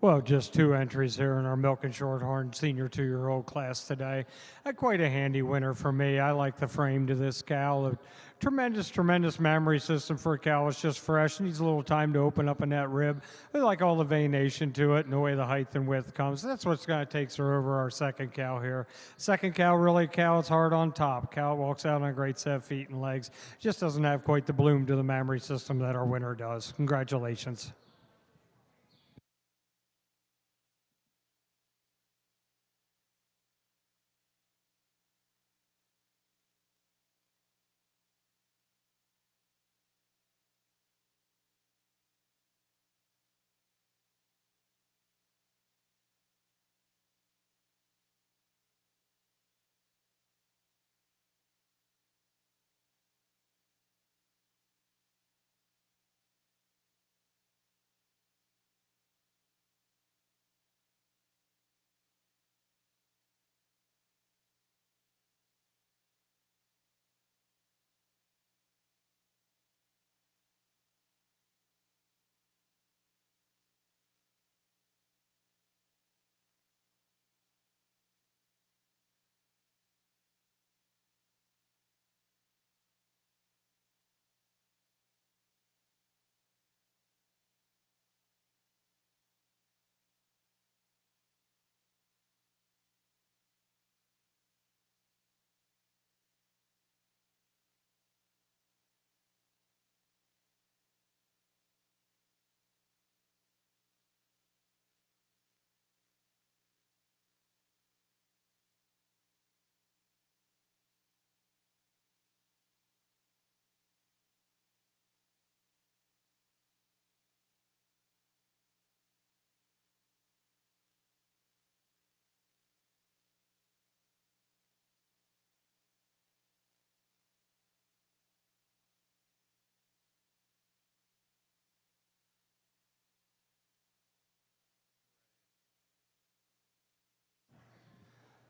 Well, just two entries here in our Milk and Shorthorn senior 2-year-old class today. Quite a handy winner for me. I like the frame to this cow. A tremendous mammary system for a cow. It's just fresh. Needs a little time to open up in that rib. I like all the veination to it and the way the height and width comes. That's what's going to take her over our second cow here. Second cow, really cow, it's hard on top. Cow walks out on a great set of feet and legs. Just doesn't have quite the bloom to the mammary system that our winner does. Congratulations.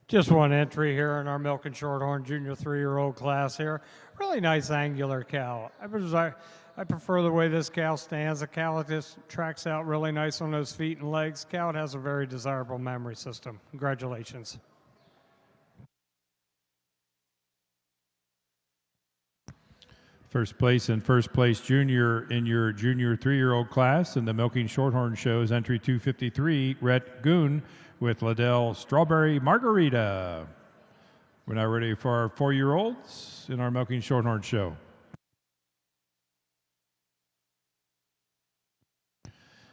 Just one entry here in our Milk and Shorthorn junior 3-year-old class here. Really nice angular cow. I prefer the way this cow stands. The cow just tracks out really nice on those feet and legs. Cow has a very desirable mammary system. Congratulations. First place and first place junior in your junior 3-year-old class in the Milking Shorthorn shows entry 253, Rhett Goon with Liddell Strawberry Margarita. We're now ready for our 4-year-olds in our Milking Shorthorn show.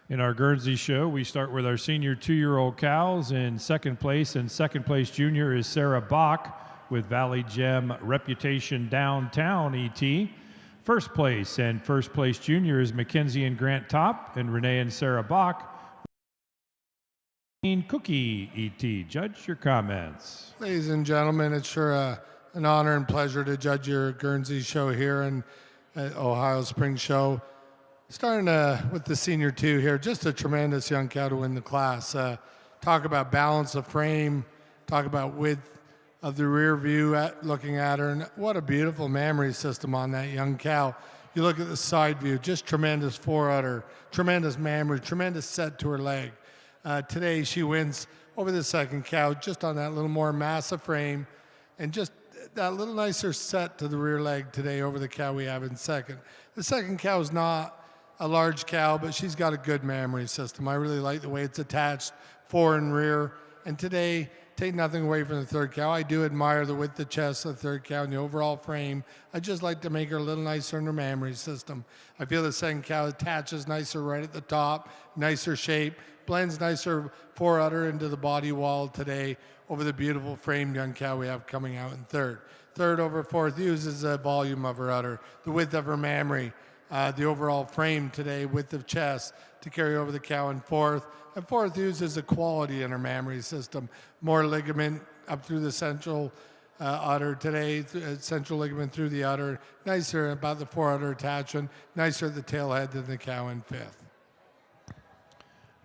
In our Guernsey show, we start with our senior 2-year-old cows. In second place and second place junior is Sarah Bach with Valley Gem Reputation Downtown ET. First place and first place junior is Mackenzie and Grant Top and Renee and Sarah Bach. Cookie ET. Judge, your comments. Ladies and gentlemen, it's sure an honor and pleasure to judge your Guernsey show here and at Ohio Spring Show. Starting with the senior 2 here, just a tremendous young cow to win the class. Talk about balance of frame, talk about width of the rear view looking at her, and what a beautiful mammary system on that young cow. You look at the side view, just tremendous foreudder, tremendous mammary, tremendous set to her leg. Today she wins over the second cow just on that little more massive frame and just that little nicer set to the rear leg today over the cow we have in second. The second cow is not a large cow, but she's got a good mammary system. I really like the way it's attached fore and rear. And today, take nothing away from the third cow. I do admire the width of chest of the third cow and the overall frame. I just like to make her a little nicer in her mammary system. I feel the second cow attaches nicer right at the top, nicer shape, blends nicer foreudder into the body wall today over the beautiful framed young cow we have coming out in third. Third over fourth uses the volume of her udder, the width of her mammary, the overall frame today, width of chest to carry over the cow in fourth. And fourth uses the quality in her mammary system, more ligament up through the central udder today, central ligament through the udder, nicer about the foreudder attachment, nicer at the tail head than the cow in fifth.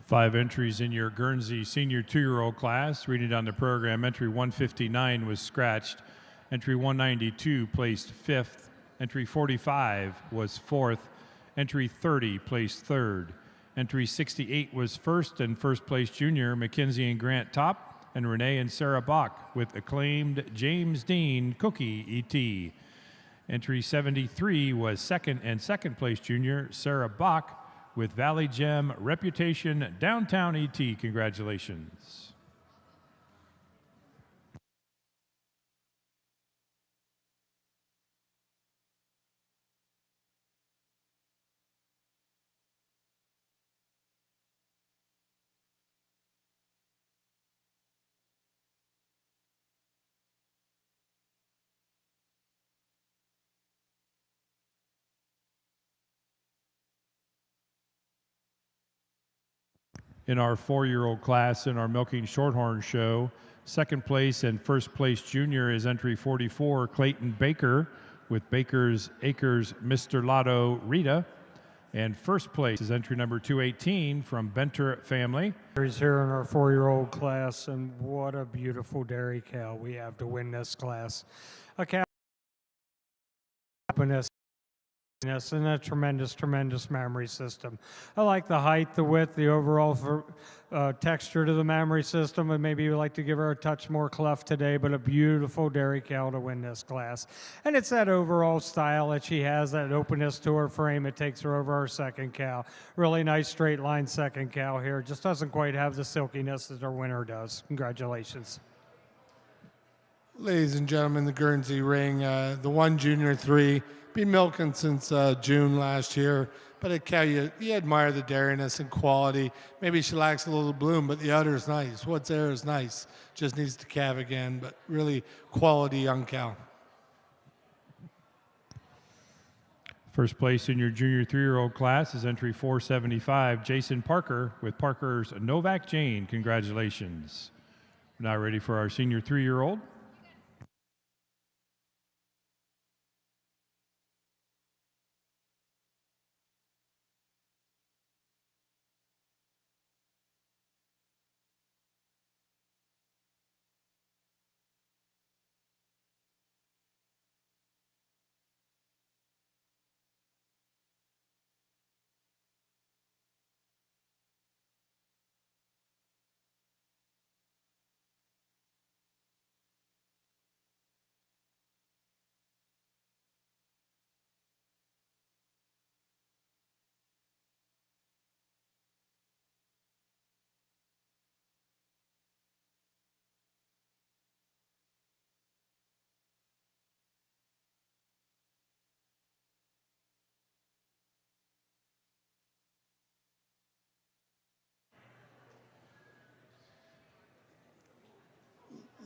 5 entries in your Guernsey senior 2-year-old class. Reading down the program, entry 159 was scratched. Entry 192 placed 5th. Entry 45 was 4th. Entry 30 placed 3rd. Entry 68 was first and first place junior Mackenzie and Grant Top, and Renee and Sarah Bach with acclaimed James Dean Cookie ET. Entry 73 was second and second place junior Sarah Bach with Valley Gem Reputation Downtown ET. Congratulations. In our 4-year-old class in our Milking Shorthorn show, second place and first place junior is entry 44, Clayton Baker with Baker's Acres Mr. Lotto Rita. And first place is entry number 218 from Benter family. He's here in our 4-year-old class, and what a beautiful dairy cow we have to win this class. A cow and a tremendous mammary system. I like the height, the width, the overall texture to the mammary system, and maybe you like to give her a touch more cleft today, but a beautiful dairy cow to win this class. And it's that overall style that she has, that openness to her frame. It takes her over our second cow. Really nice straight line second cow here. Just doesn't quite have the silkiness that our winner does. Congratulations. Ladies and gentlemen, the Guernsey ring, the 1 Junior 3, been milking since June last year, but a cow, you admire the dairiness and quality. Maybe she lacks a little bloom, but the udder is nice. What's there is nice. Just needs to calve again, but really quality young cow. First place in your junior 3-year-old class is entry 475, Jason Parker with Parker's Novak Jane. Congratulations. We're now ready for our senior 3-year-old.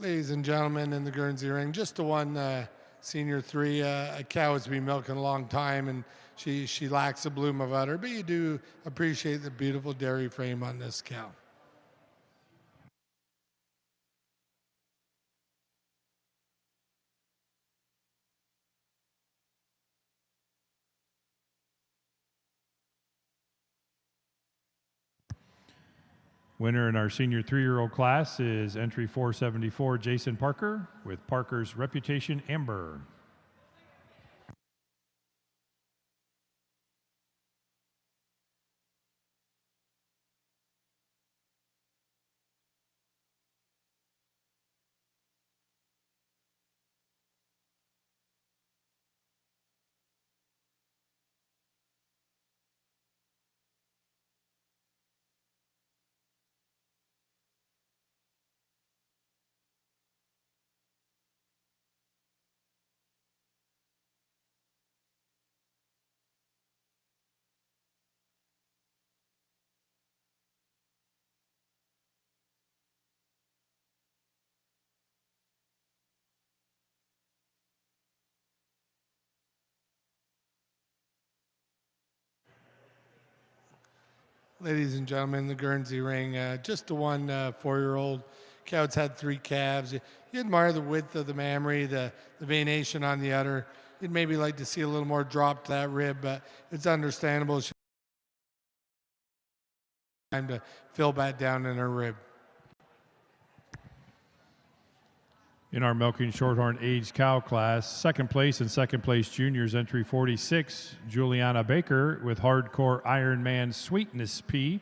Ladies and gentlemen, in the Guernsey ring, just the 1 Senior 3, a cow has been milking a long time, and she lacks the bloom of udder, but you do appreciate the beautiful dairy frame on this cow. Winner in our senior 3-year-old class is entry 474, Jason Parker with Parker's Reputation Amber. Ladies and gentlemen, the Guernsey ring, just the 1 4-year-old. Cow's had 3 calves. You admire the width of the mammary, the venation on the udder. You'd maybe like to see a little more drop to that rib, but it's understandable. She time to fill back down in her rib. In our milking shorthorn aged cow class, second place and second place juniors, entry 46, Juliana Baker with hardcore Ironman Sweetness P.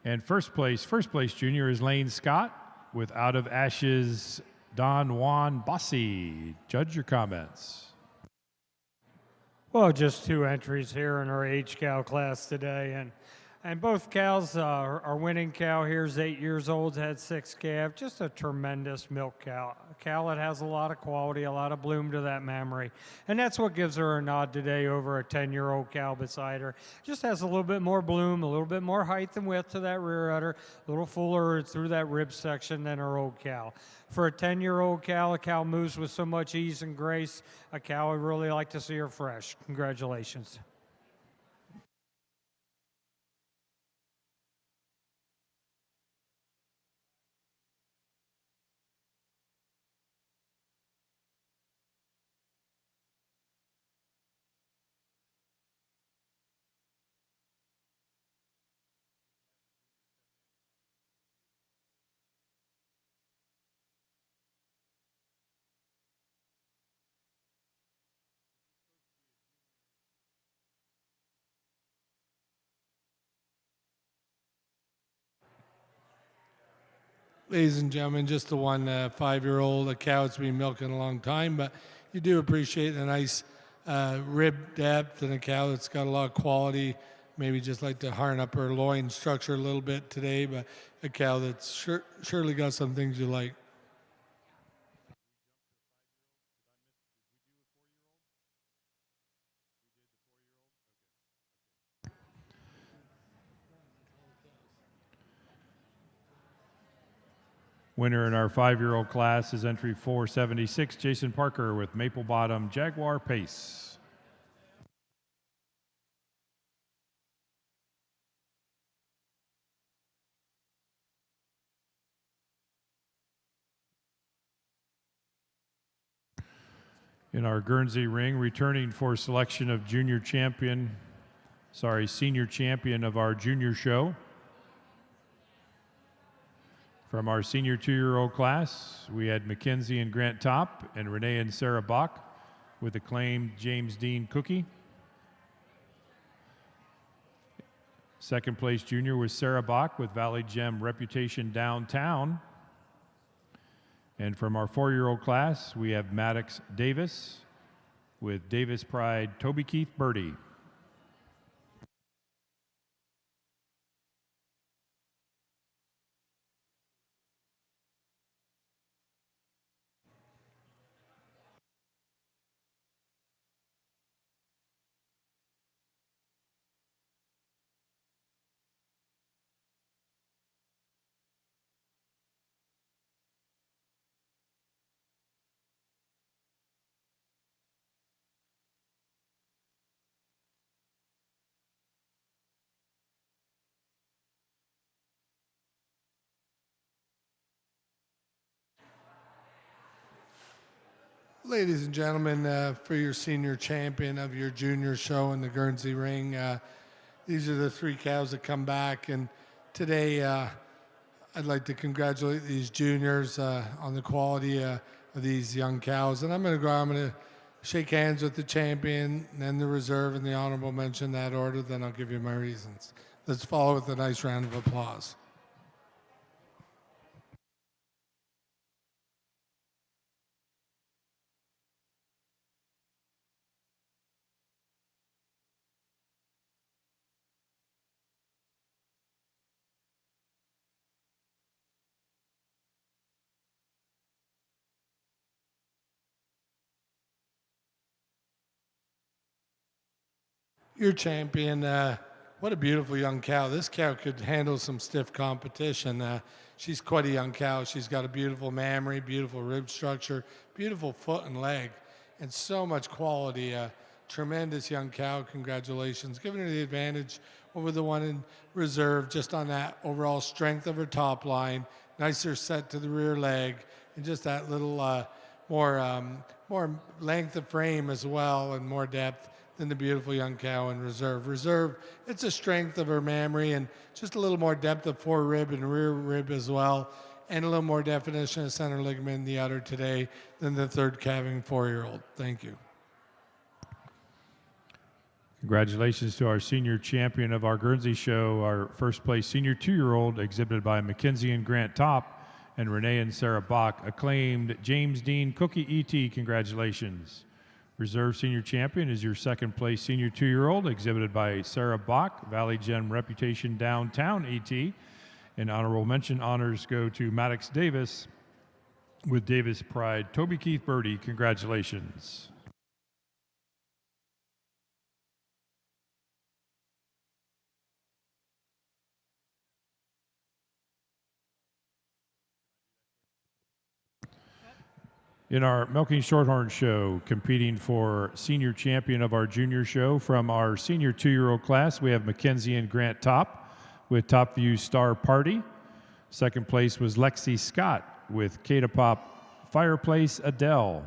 And first place junior is Lane Scott with Out of Ashes Don Juan Bossi. Judge your comments. Well, just two entries here in our age cow class today, and both cows, our winning cow here is 8 years old, had 6 calves, just a tremendous milk cow. A cow that has a lot of quality, a lot of bloom to that mammary, and that's what gives her a nod today over a 10-year-old cow beside her. Just has a little bit more bloom, a little bit more height and width to that rear udder, a little fuller through that rib section than her old cow. For a 10-year-old cow, a cow moves with so much ease and grace, a cow I really like to see her fresh. Congratulations. Ladies and gentlemen, just the one 5-year-old, a cow that's been milking a long time, but you do appreciate a nice rib depth and a cow that's got a lot of quality. Maybe just like to harden up her loin structure a little bit today, but a cow that's surely got some things you like. Winner in our 5-year-old class is entry 476, Jason Parker with Maple Bottom Jaguar Pace. In our Guernsey ring, returning for selection of senior champion of our junior show. From our senior 2-year-old class, we had Mackenzie and Grant Top and Renee and Sarah Bach with acclaimed James Dean Cookie. Second place junior was Sarah Bach with Valley Gem Reputation Downtown. And from our 4-year-old class, we have Maddox Davis with Davis Pride Toby Keith Birdie. Ladies and gentlemen, for your senior champion of your junior show in the Guernsey ring, these are the 3 cows that come back. And today, I'd like to congratulate these juniors on the quality of these young cows. And I'm going to shake hands with the champion, then the reserve, and the honorable mention, that order. Then I'll give you my reasons. Let's follow with a nice round of applause. Your champion, what a beautiful young cow. This cow could handle some stiff competition. She's quite a young cow. She's got a beautiful mammary, beautiful rib structure, beautiful foot and leg, and so much quality. Tremendous young cow. Congratulations. Giving her the advantage over the one in reserve just on that overall strength of her top line. Nicer set to the rear leg, and just that little more length of frame as well, and more depth than the beautiful young cow in reserve. Reserve, it's a strength of her mammary and just a little more depth of forerib and rear rib as well. and a little more definition of center ligament in the udder today than the third calving 4-year-old. Thank you. Congratulations to our senior champion of our Guernsey show, our first place senior 2-year-old, exhibited by Mackenzie and Grant Top and Renee and Sarah Bach. Acclaimed James Dean Cookie E.T., congratulations. Reserve senior champion is your second place senior 2-year-old, exhibited by Sarah Bach, Valley Gem Reputation Downtown E.T. And honorable mention honors go to Maddox Davis with Davis Pride. Toby Keith Birdie, congratulations. In our Milking Shorthorn show, competing for senior champion of our junior show from our senior 2-year-old class, we have Mackenzie and Grant Top with Top View Star Party. Second place was Lexi Scott with K-Pop Fireplace Adele.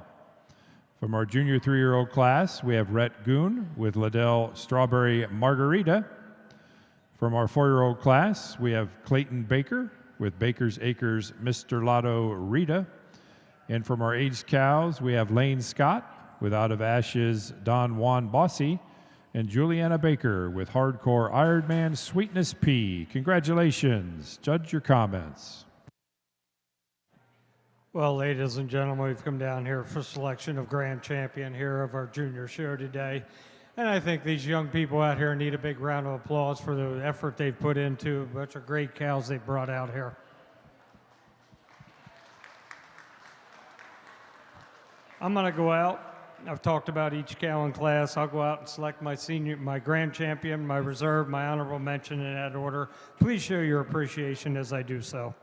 From our junior 3-year-old class, we have Rhett Goon with Liddell Strawberry Margarita. From our 4-year-old class, we have Clayton Baker with Baker's Acres Mr. Lotto Rita. And from our aged cows, we have Lane Scott with Out of Ashes Don Juan Bossy and Juliana Baker with Hardcore Ironman Sweetness P. Congratulations. Judge your comments. Well, ladies and gentlemen, we've come down here for selection of grand champion here of our junior show today. And I think these young people out here need a big round of applause for the effort they've put into a bunch of great cows they brought out here. I'm going to go out. I've talked about each cow in class. I'll go out and select my grand champion, my reserve, my honorable mention in that order. Please show your appreciation as I do so.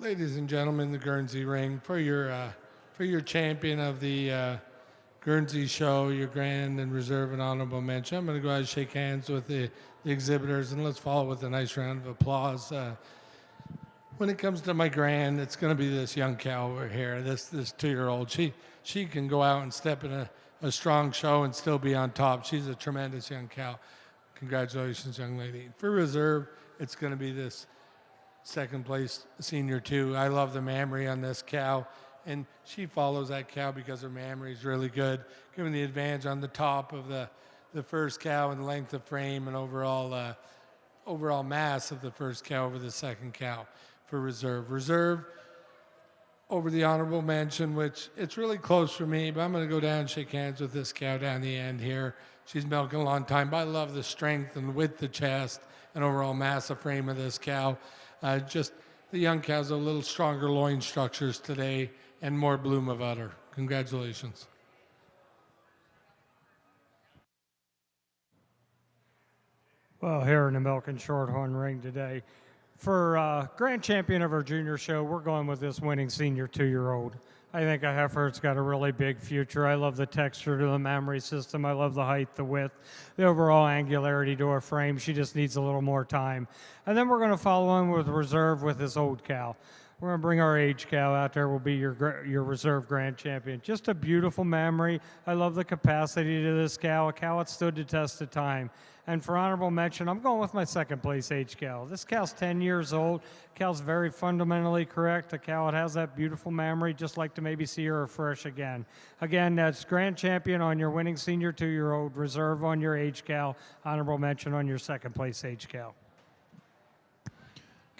Ladies and gentlemen, the Guernsey ring for your champion of the Guernsey show, your grand and reserve and honorable mention. I'm going to go ahead and shake hands with the exhibitors, and let's follow with a nice round of applause. When it comes to my grand, it's going to be this young cow over here, this 2-year-old. She can go out and step in a strong show and still be on top. She's a tremendous young cow. Congratulations, young lady. For reserve, it's going to be this second place senior 2. I love the mammary on this cow, and she follows that cow because her mammary is really good, giving the advantage on the top of the first cow and length of frame and overall mass of the first cow over the second cow. For reserve over the honorable mention, which it's really close for me, but I'm going to go down and shake hands with this cow down the end here. She's milking a long time, but I love the strength and width of chest and overall mass of frame of this cow. Just the young cows have a little stronger loin structures today and more bloom of udder. Congratulations. Well, here in the Milk and Shorthorn ring today, for grand champion of our junior show, we're going with this winning senior 2-year-old. I think a heifer's got a really big future. I love the texture to the mammary system. I love the height, the width, the overall angularity to her frame. She just needs a little more time. And then we're going to follow in with reserve with this old cow. We're going to bring our age cow out there. Will be your reserve grand champion. Just a beautiful mammary. I love the capacity to this cow. A cow that stood the test of time. And for honorable mention, I'm going with my second place age cow. This cow's 10 years old. Cow's very fundamentally correct. A cow that has that beautiful mammary. Just like to maybe see her fresh again. Again, that's grand champion on your winning senior 2-year-old. Reserve on your age cow. Honorable mention on your second place age cow.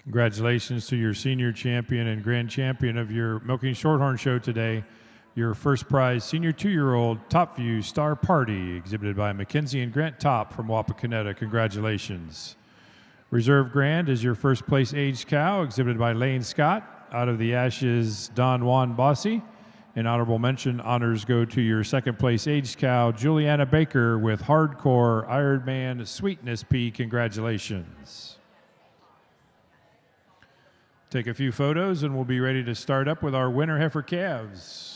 Congratulations to your senior champion and grand champion of your Milking Shorthorn show today. Your first prize senior 2-year-old Top View Star Party, exhibited by Mackenzie and Grant Top from Wapakoneta. Congratulations. Reserve Grand is your first place aged cow, exhibited by Lane Scott. Out of the Ashes, Don Juan Bossy. An honorable mention honors go to your second place aged cow, Juliana Baker, with Hardcore Ironman Sweetness P. Congratulations. Take a few photos and we'll be ready to start up with our winter heifer calves.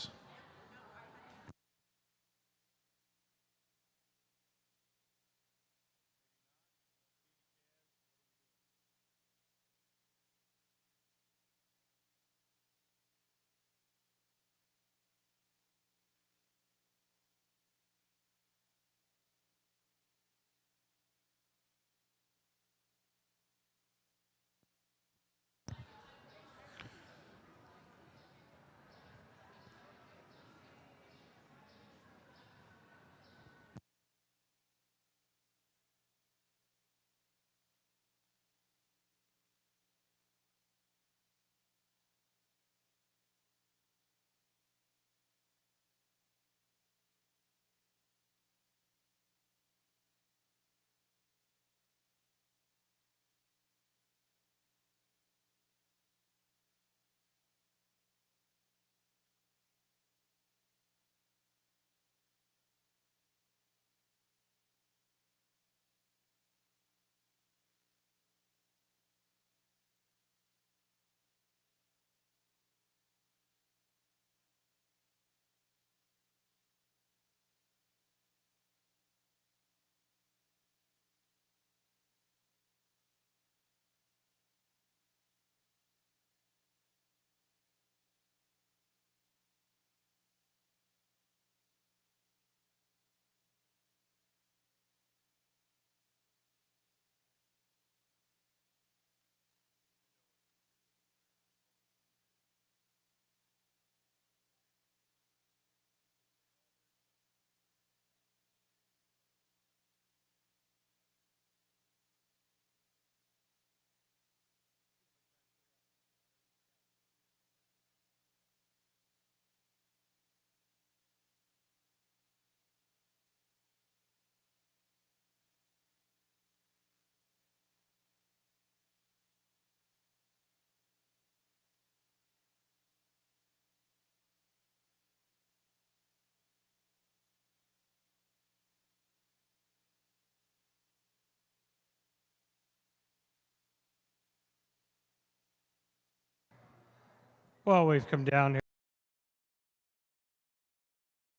Well, we've come down here.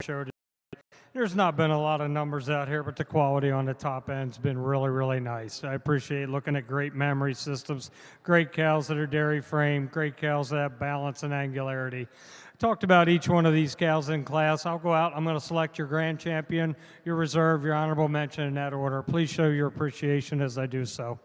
Showed There's not been a lot of numbers out here, but the quality on the top end's been really, really nice. I appreciate looking at great memory systems, great cows that are dairy frame, great cows that have balance and angularity. I talked about each one of these cows in class. I'll go out. I'm going to select your grand champion, your reserve, your honorable mention in that order. Please show your appreciation as I do so.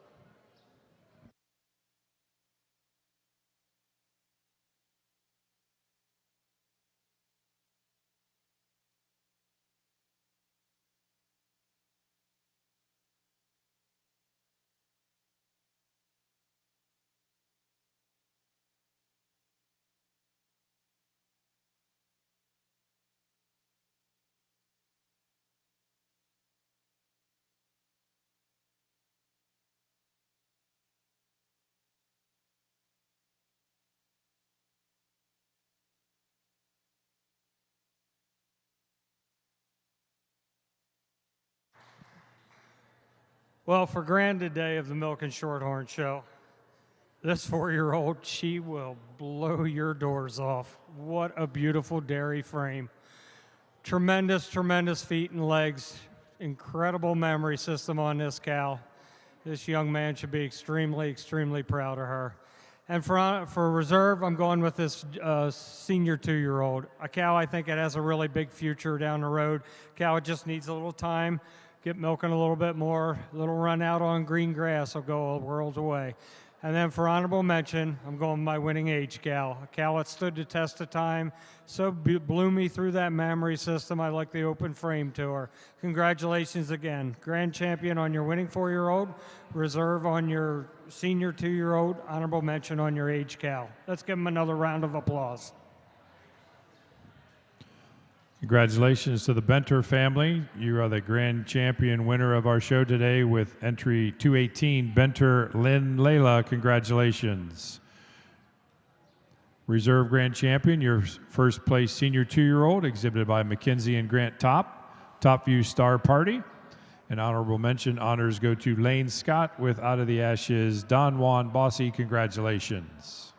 Well, for grand today of the Milk and Shorthorn show, this 4-year-old, she will blow your doors off. What a beautiful dairy frame. Tremendous, tremendous feet and legs. Incredible memory system on this cow. This young man should be extremely, extremely proud of her. And for reserve, I'm going with this senior 2-year-old. A cow, I think it has a really big future down the road. Cow, it just needs a little time. Get milking a little bit more. A little run out on green grass will go a world away. And then for honorable mention, I'm going with my winning age cow. A cow that stood the test of time, so blew me through that memory system. I like the open frame to her. Congratulations again. Grand champion on your winning 4-year-old, reserve on your senior 2-year-old, honorable mention on your age cow. Let's give them another round of applause. Congratulations to the Benter family. You are the grand champion winner of our show today with entry 218, Benter Lynn Layla. Congratulations. Reserve grand champion, your first place senior 2-year-old, exhibited by Mackenzie and Grant Top View Star Party. An honorable mention honors go to Lane Scott with Out of the Ashes, Don Juan Bossy. Congratulations.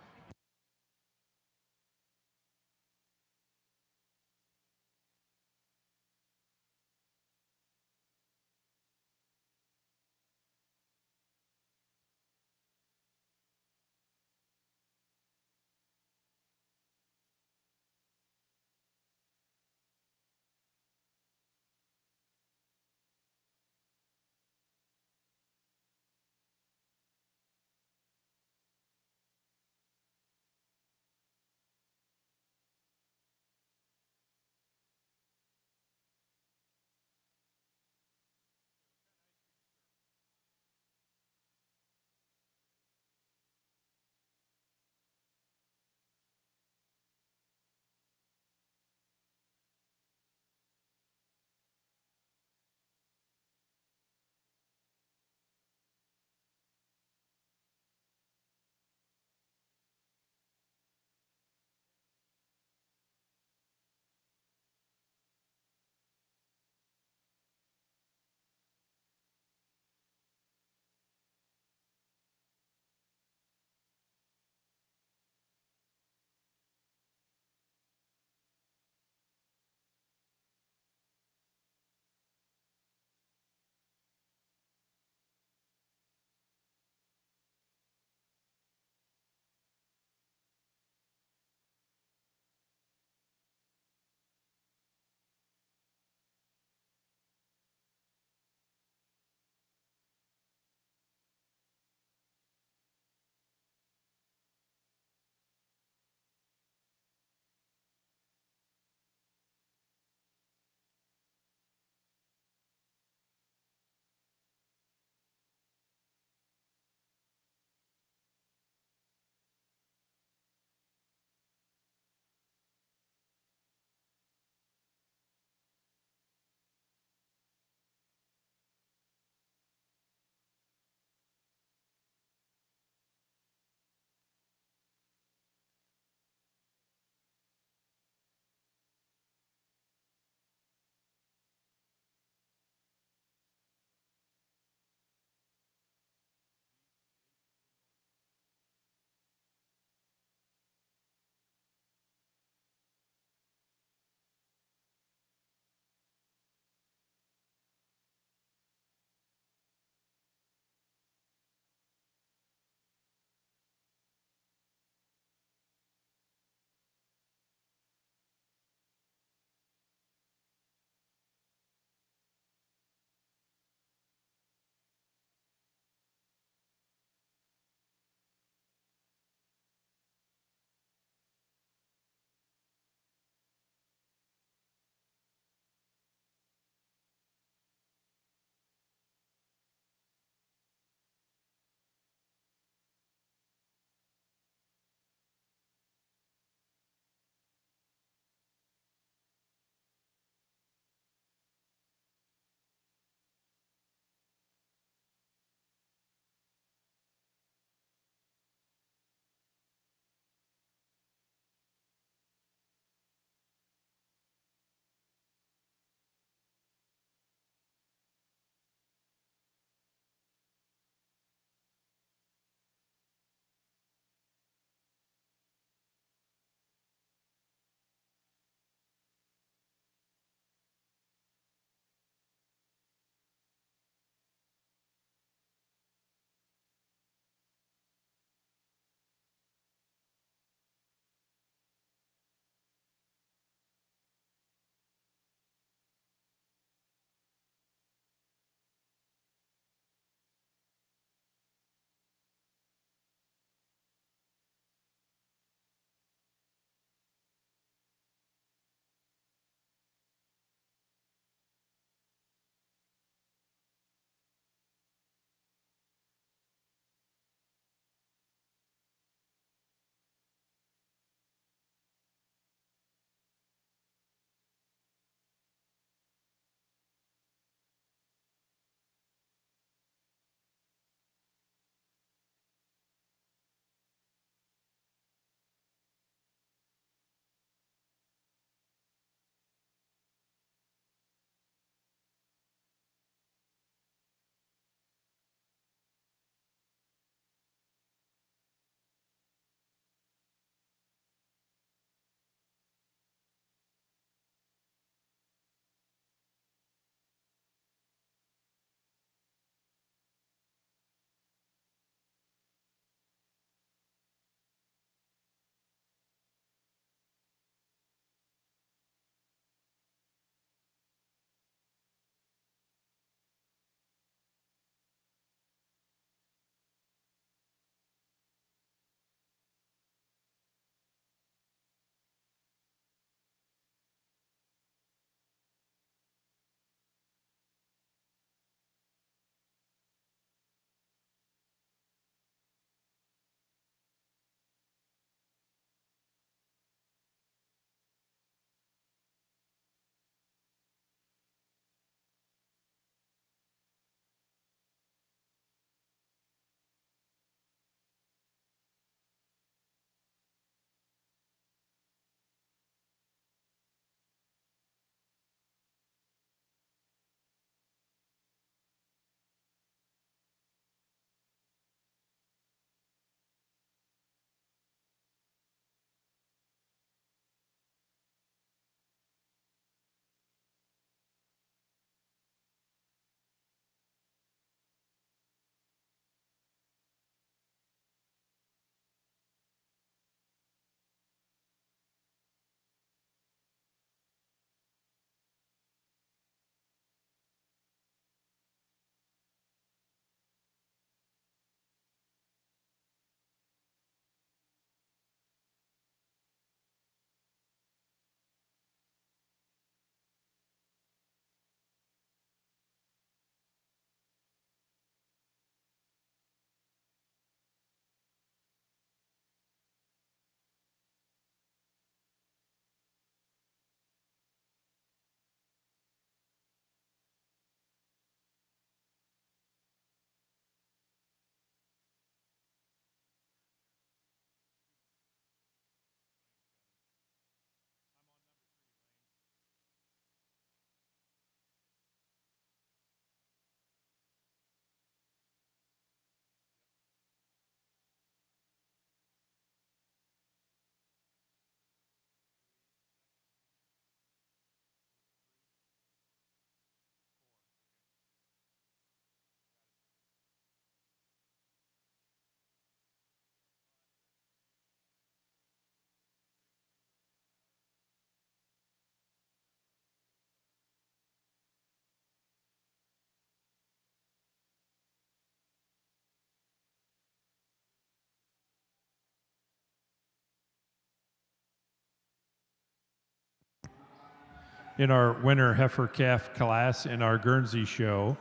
In our winter heifer calf class in our Guernsey show,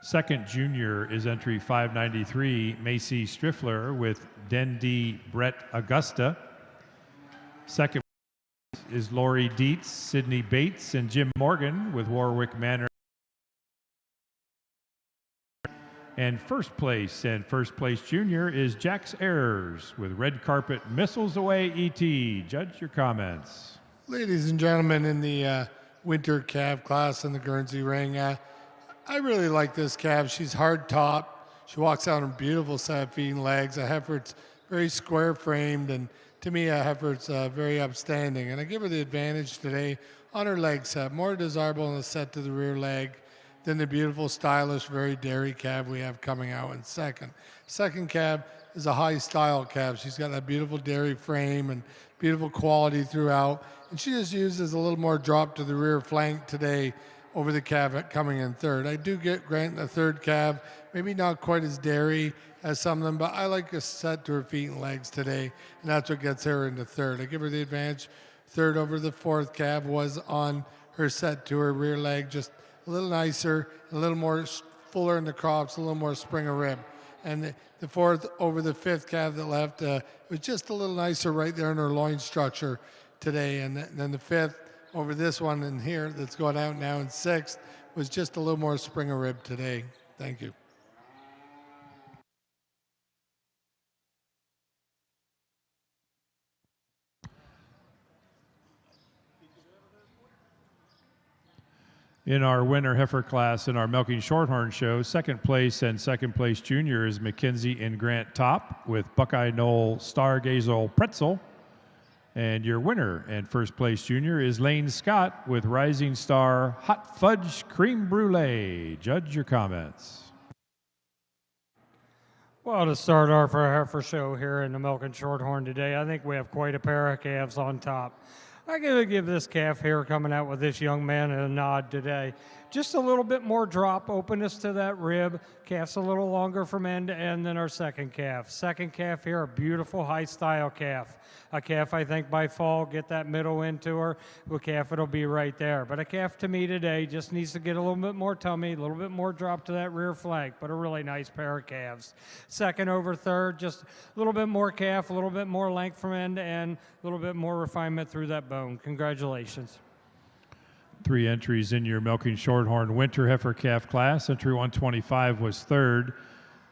second junior is entry 593, Macy Striffler with Dendy Brett Augusta. Second is Lori Dietz, Sydney Bates, and Jim Morgan with Warwick Manor. And first place junior is Jax Ayers with Red Carpet Missiles Away ET. Judge, your comments. Ladies and gentlemen, in the winter calf class in the Guernsey ring, I really like this calf. She's hard top. She walks out in beautiful set of feet and legs. A heifer's very square framed, and to me, a heifer's very upstanding. And I give her the advantage today on her leg set, more desirable in the set to the rear leg than the beautiful, stylish, very dairy calf we have coming out in second. Second calf is a high style calf. She's got that beautiful dairy frame and beautiful quality throughout. And she just uses a little more drop to the rear flank today over the calf coming in third. I do grant a third calf, maybe not quite as dairy as some of them, but I like a set to her feet and legs today, and that's what gets her into third. I give her the advantage. Third over the fourth calf was on her set to her rear leg, just a little nicer, a little more fuller in the crops, a little more spring of rib. And the fourth over the fifth calf that left was just a little nicer right there in her loin structure today. And then the fifth over this one in here that's going out now in sixth was just a little more spring of rib today. Thank you. In our winter heifer class in our Milking Shorthorn show, second place junior is Mackenzie and Grant Top with Buckeye Knoll Stargazel Pretzel. And your winner and first place junior is Lane Scott with Rising Star Hot Fudge Cream Brulee. Judge, your comments. Well, to start our heifer show here in the Milk and Shorthorn today, I think we have quite a pair of calves on top. I'm going to give this calf here coming out with this young man a nod today. Just a little bit more drop openness to that rib. Calf's a little longer from end to end than our second calf. Second calf here, a beautiful high style calf. A calf I think by fall, get that middle into her. A calf, it'll be right there. But a calf to me today just needs to get a little bit more tummy, a little bit more drop to that rear flank, but a really nice pair of calves. Second over third, just a little bit more calf, a little bit more length from end to end, a little bit more refinement through that bone. Congratulations. 3 entries in your Milking Shorthorn winter heifer calf class. Entry 125 was third.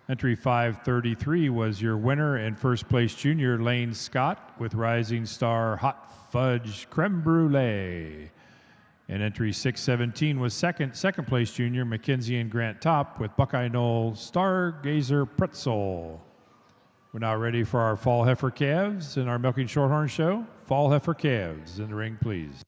Entry 533 was your winner and first place junior Lane Scott with Rising Star Hot Fudge Creme Brulee. And entry 617 was second place junior Mackenzie and Grant Top with Buckeye Knoll Stargazer Pretzel. We're now ready for our fall heifer calves in our Milking Shorthorn show. Fall heifer calves in the ring, please.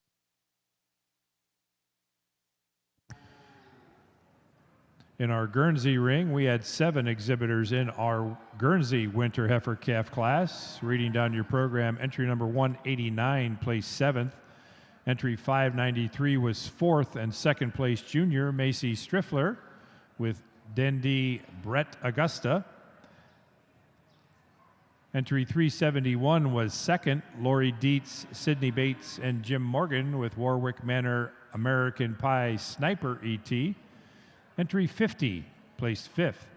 In our Guernsey ring, we had 7 exhibitors in our Guernsey winter heifer calf class. Reading down your program, entry number 189 placed 7th. Entry 593 was 4th, and second place junior Macy Striffler with Dendy Brett Augusta. Entry 371 was 2nd, Lori Dietz, Sydney Bates, and Jim Morgan with Warwick Manor American Pie Sniper ET. Entry 50 placed 5th.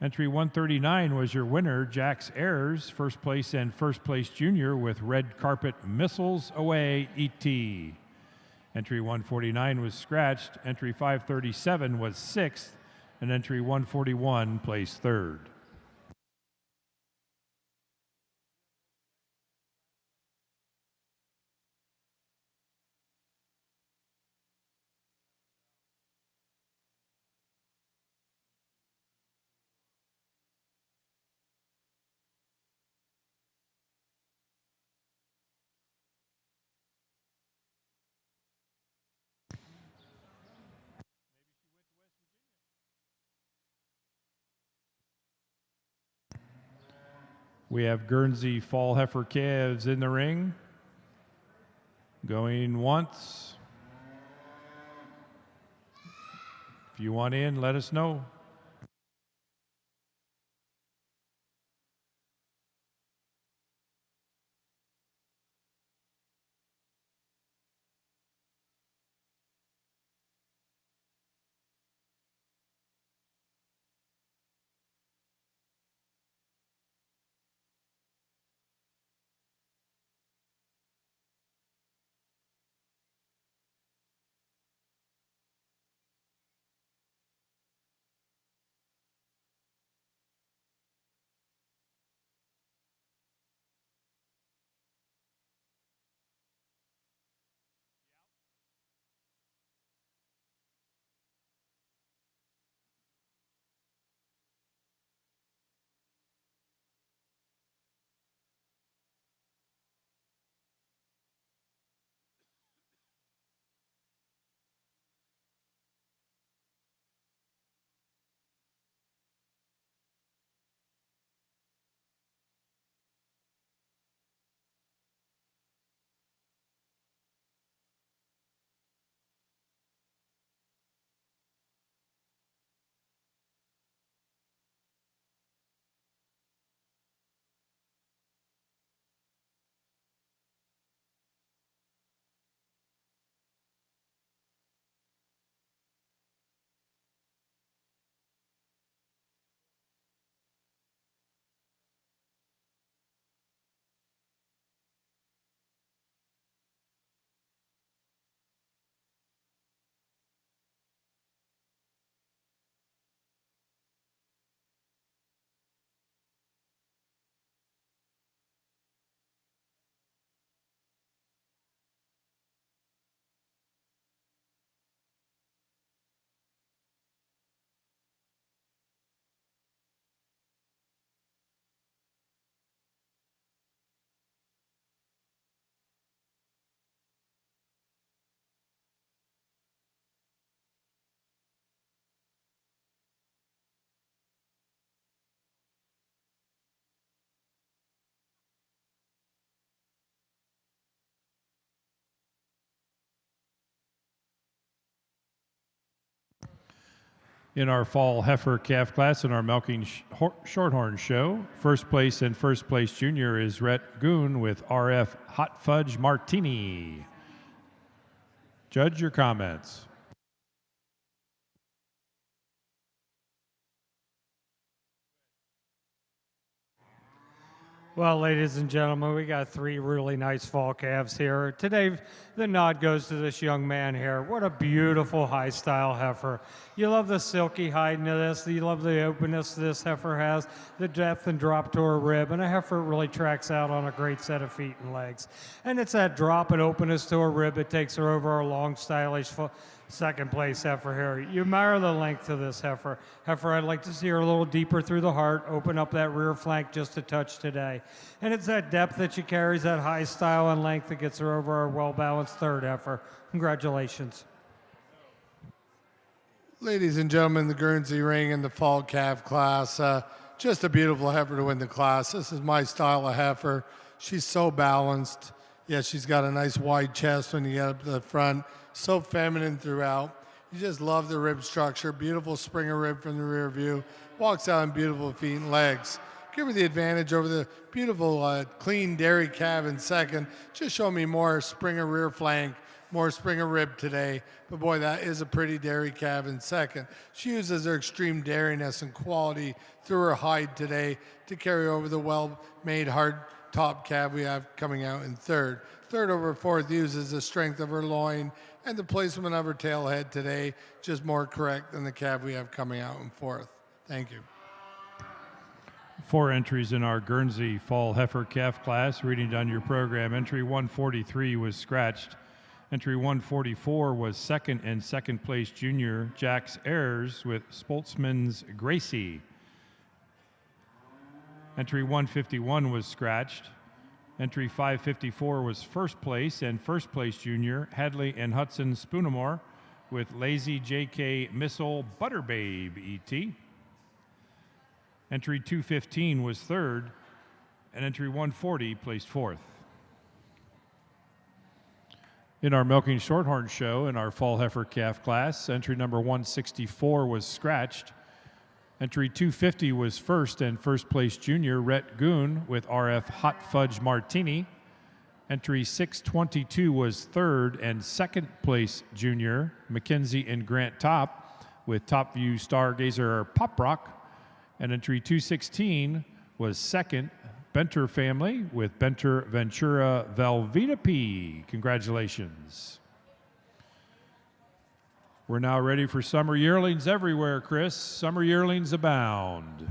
Entry 139 was your winner, Jax Ayers, first place and first place junior with Red Carpet Missiles Away ET. Entry 149 was scratched. Entry 537 was 6th, and entry 141 placed 3rd. We have Guernsey fall heifer calves in the ring. Going once. If you want in, let us know. In our fall heifer calf class in our milking shorthorn show, first place and first place junior is Rhett Goon with RF Hot Fudge Martini. Judge, your comments. Well, ladies and gentlemen, we got three really nice fall calves here. Today, the nod goes to this young man here. What a beautiful high-style heifer. You love the silky hide of this. You love the openness this heifer has, the depth and drop to her rib, and a heifer really tracks out on a great set of feet and legs. And it's that drop and openness to her rib that takes her over our long, stylish second place heifer here. You admire the length of this heifer. I'd like to see her a little deeper through the heart, open up that rear flank just a touch today. And it's that depth that she carries, that high style and length that gets her over our well-balanced third heifer. Congratulations. Ladies and gentlemen, the Guernsey ring in the fall calf class. Just a beautiful heifer to win the class. This is my style of heifer. She's so balanced. Yeah, she's got a nice wide chest when you get up to the front. So feminine throughout. You just love the rib structure. Beautiful springer rib from the rear view. Walks out in beautiful feet and legs. Give her the advantage over the beautiful clean dairy calf in second. Just show me more springer rear flank, more springer rib today. But boy, that is a pretty dairy calf in second. She uses her extreme dairiness and quality through her hide today to carry over the well-made hard top calf we have coming out in third. Third over fourth uses the strength of her loin and the placement of her tail head today, just more correct than the calf we have coming out in fourth. Thank you. 4 entries in our Guernsey fall heifer calf class. Reading down your program, entry 143 was scratched. Entry 144 was second and second place junior Jack's Ayers with Spoltzman's Gracie. Entry 151 was scratched. Entry 554 was first place and first place junior Hadley and Hudson Spoonamore with Lazy JK Missile Butterbabe ET. Entry 215 was third, and entry 140 placed fourth. In our milking shorthorn show in our fall heifer calf class, entry number 164 was scratched. Entry 250 was first and first place junior Rhett Goon with RF Hot Fudge Martini. Entry 622 was third and second place junior Mackenzie and Grant Top with Top View Stargazer Pop Rock. And entry 216 was second, Benter family with Benter Ventura Velveeta P. Congratulations. We're now ready for summer yearlings everywhere, Chris. Summer yearlings abound.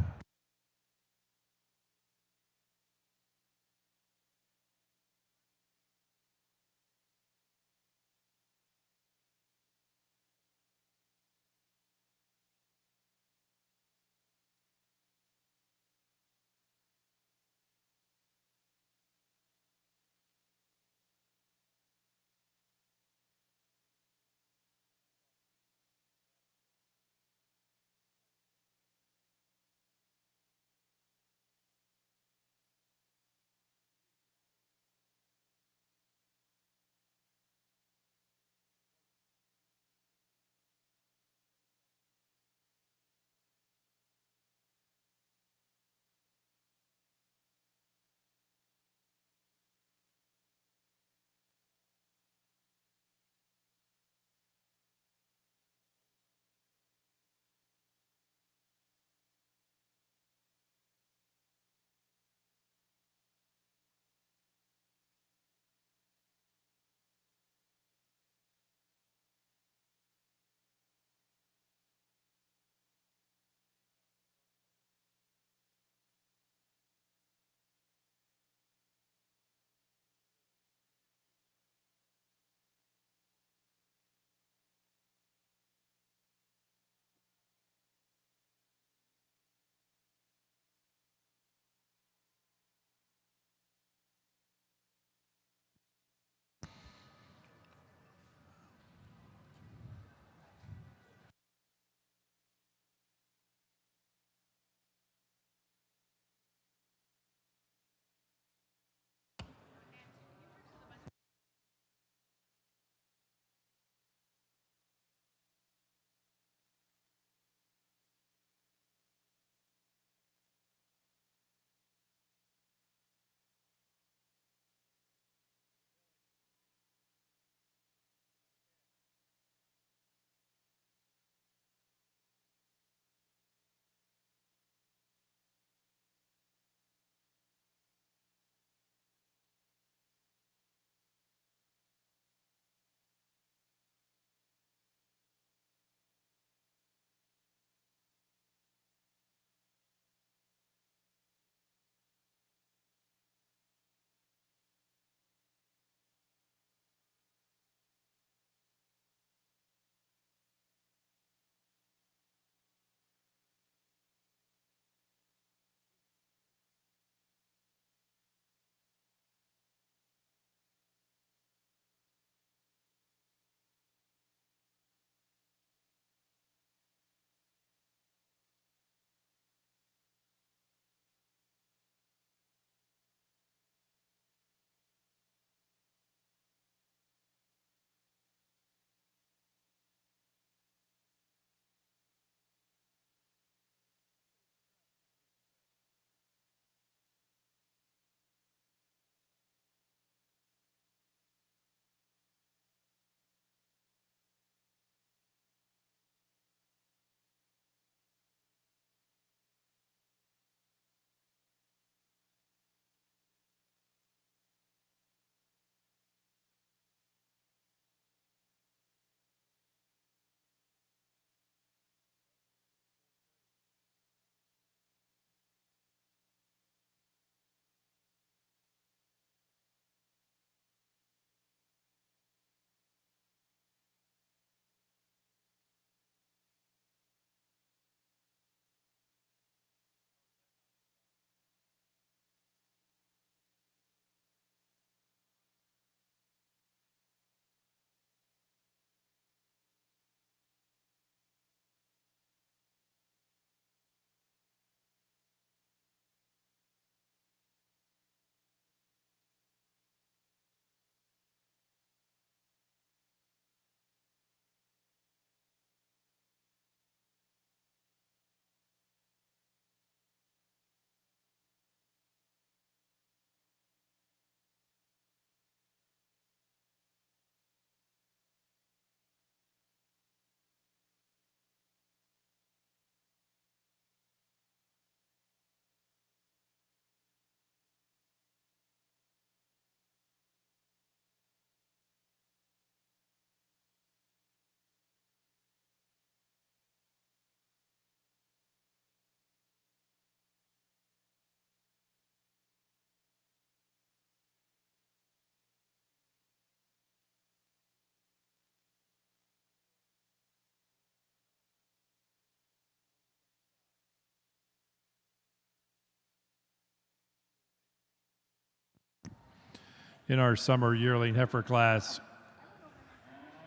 In our summer yearling heifer class,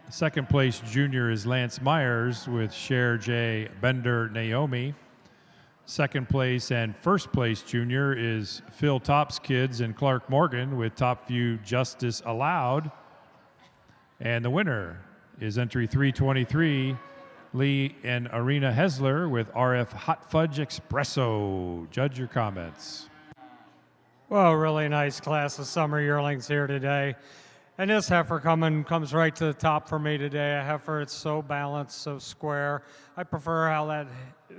second place junior is Lance Myers with Cher J. Bender Naomi. Second place and first place junior is Phil Top's Kids and Clark Morgan with Top View Justice Allowed. And the winner is entry 323, Lee and Arena Hesler with RF Hot Fudge Espresso. Judge your comments. Well, really nice class of summer yearlings here today. And this heifer comes right to the top for me today. A heifer, it's so balanced, so square. I prefer how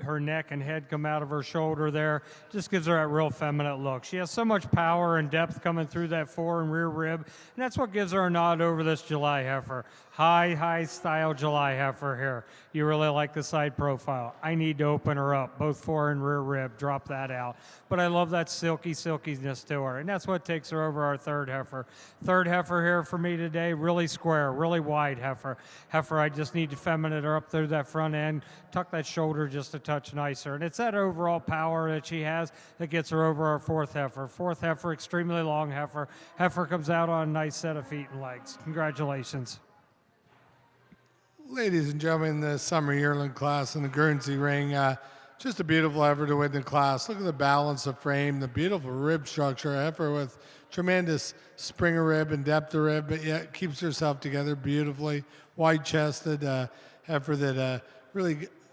her neck and head come out of her shoulder there. Just gives her that real feminine look. She has so much power and depth coming through that fore and rear rib, and that's what gives her a nod over this July heifer. High style July heifer here. You really like the side profile. I need to open her up, both fore and rear rib, drop that out. But I love that silkiness to her, and that's what takes her over our third heifer. Third heifer here for me today, really square, really wide heifer. Heifer, I just need to feminine her up through that front end, tuck that shoulder just a touch nicer. And it's that overall power that she has that gets her over our fourth heifer. Fourth heifer, extremely long heifer. Heifer comes out on a nice set of feet and legs. Congratulations. Ladies and gentlemen, the summer yearling class in the Guernsey ring, just a beautiful heifer to win the class. Look at the balance of frame, the beautiful rib structure. Heifer with tremendous spring of rib and depth of rib, but yet keeps herself together beautifully. Wide-chested heifer that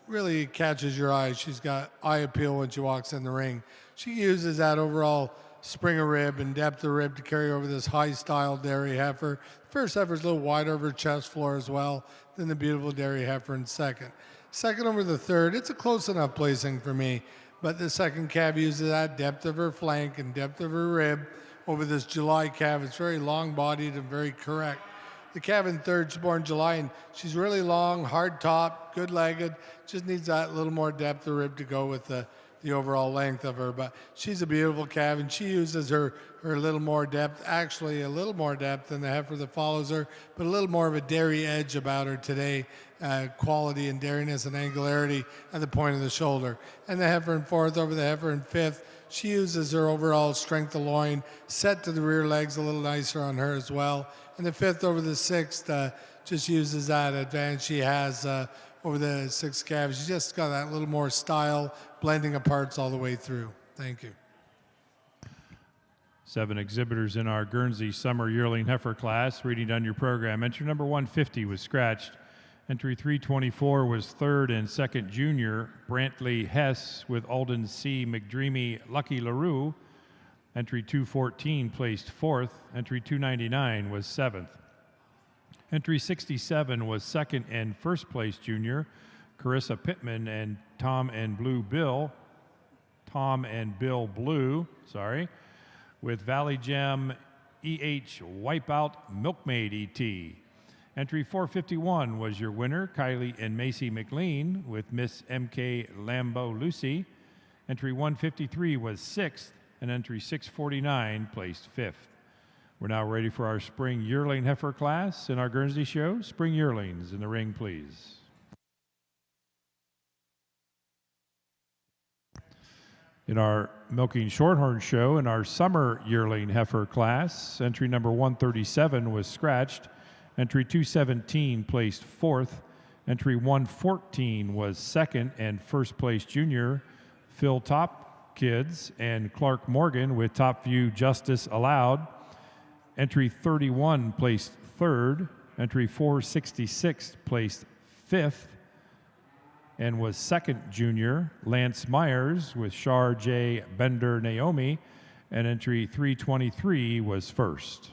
really catches your eye. She's got eye appeal when she walks in the ring. She uses that overall spring of rib and depth of rib to carry over this high-style dairy heifer. First heifer's a little wider over chest floor as well than the beautiful dairy heifer in second. Second over the third, it's a close enough placing for me, but the second calf uses that depth of her flank and depth of her rib over this July calf. It's very long-bodied and very correct. The calf in third, she's born July, and she's really long, hard top, good-legged, just needs that little more depth of rib to go with the overall length of her. But she's a beautiful calf, and she uses her little more depth, actually a little more depth than the heifer that follows her, but a little more of a dairy edge about her today, quality and dairiness and angularity at the point of the shoulder. And the heifer in fourth over the heifer in fifth, she uses her overall strength of loin, set to the rear legs a little nicer on her as well. And the fifth over the sixth just uses that advantage she has over the sixth calves. She's just got that little more style, blending of parts all the way through. Thank you. 7 exhibitors in our Guernsey Summer Yearling Heifer class. Reading down your program, entry number 150 was scratched. Entry 324 was third and second junior, Brantley Hess with Alden C. McDreamy Lucky LaRue. Entry 214 placed fourth. Entry 299 was seventh. Entry 67 was second and first place junior, Carissa Pittman and Tom and Bill Blue, with Valley Gem EH Wipeout Milkmaid ET. Entry 451 was your winner, Kylie and Macy McLean with Miss MK Lambo Lucy. Entry 153 was sixth, and entry 649 placed fifth. We're now ready for our spring yearling heifer class in our Guernsey show. Spring yearlings in the ring, please. In our milking shorthorn show, in our summer yearling heifer class, entry number 137 was scratched. Entry 217 placed fourth. Entry 114 was second and first place junior, Phil Top Kids and Clark Morgan with Top View Justice Allowed. Entry 31 placed third. Entry 466 placed fifth and was second junior, Lance Myers with Shar J. Bender Naomi, and entry 323 was first.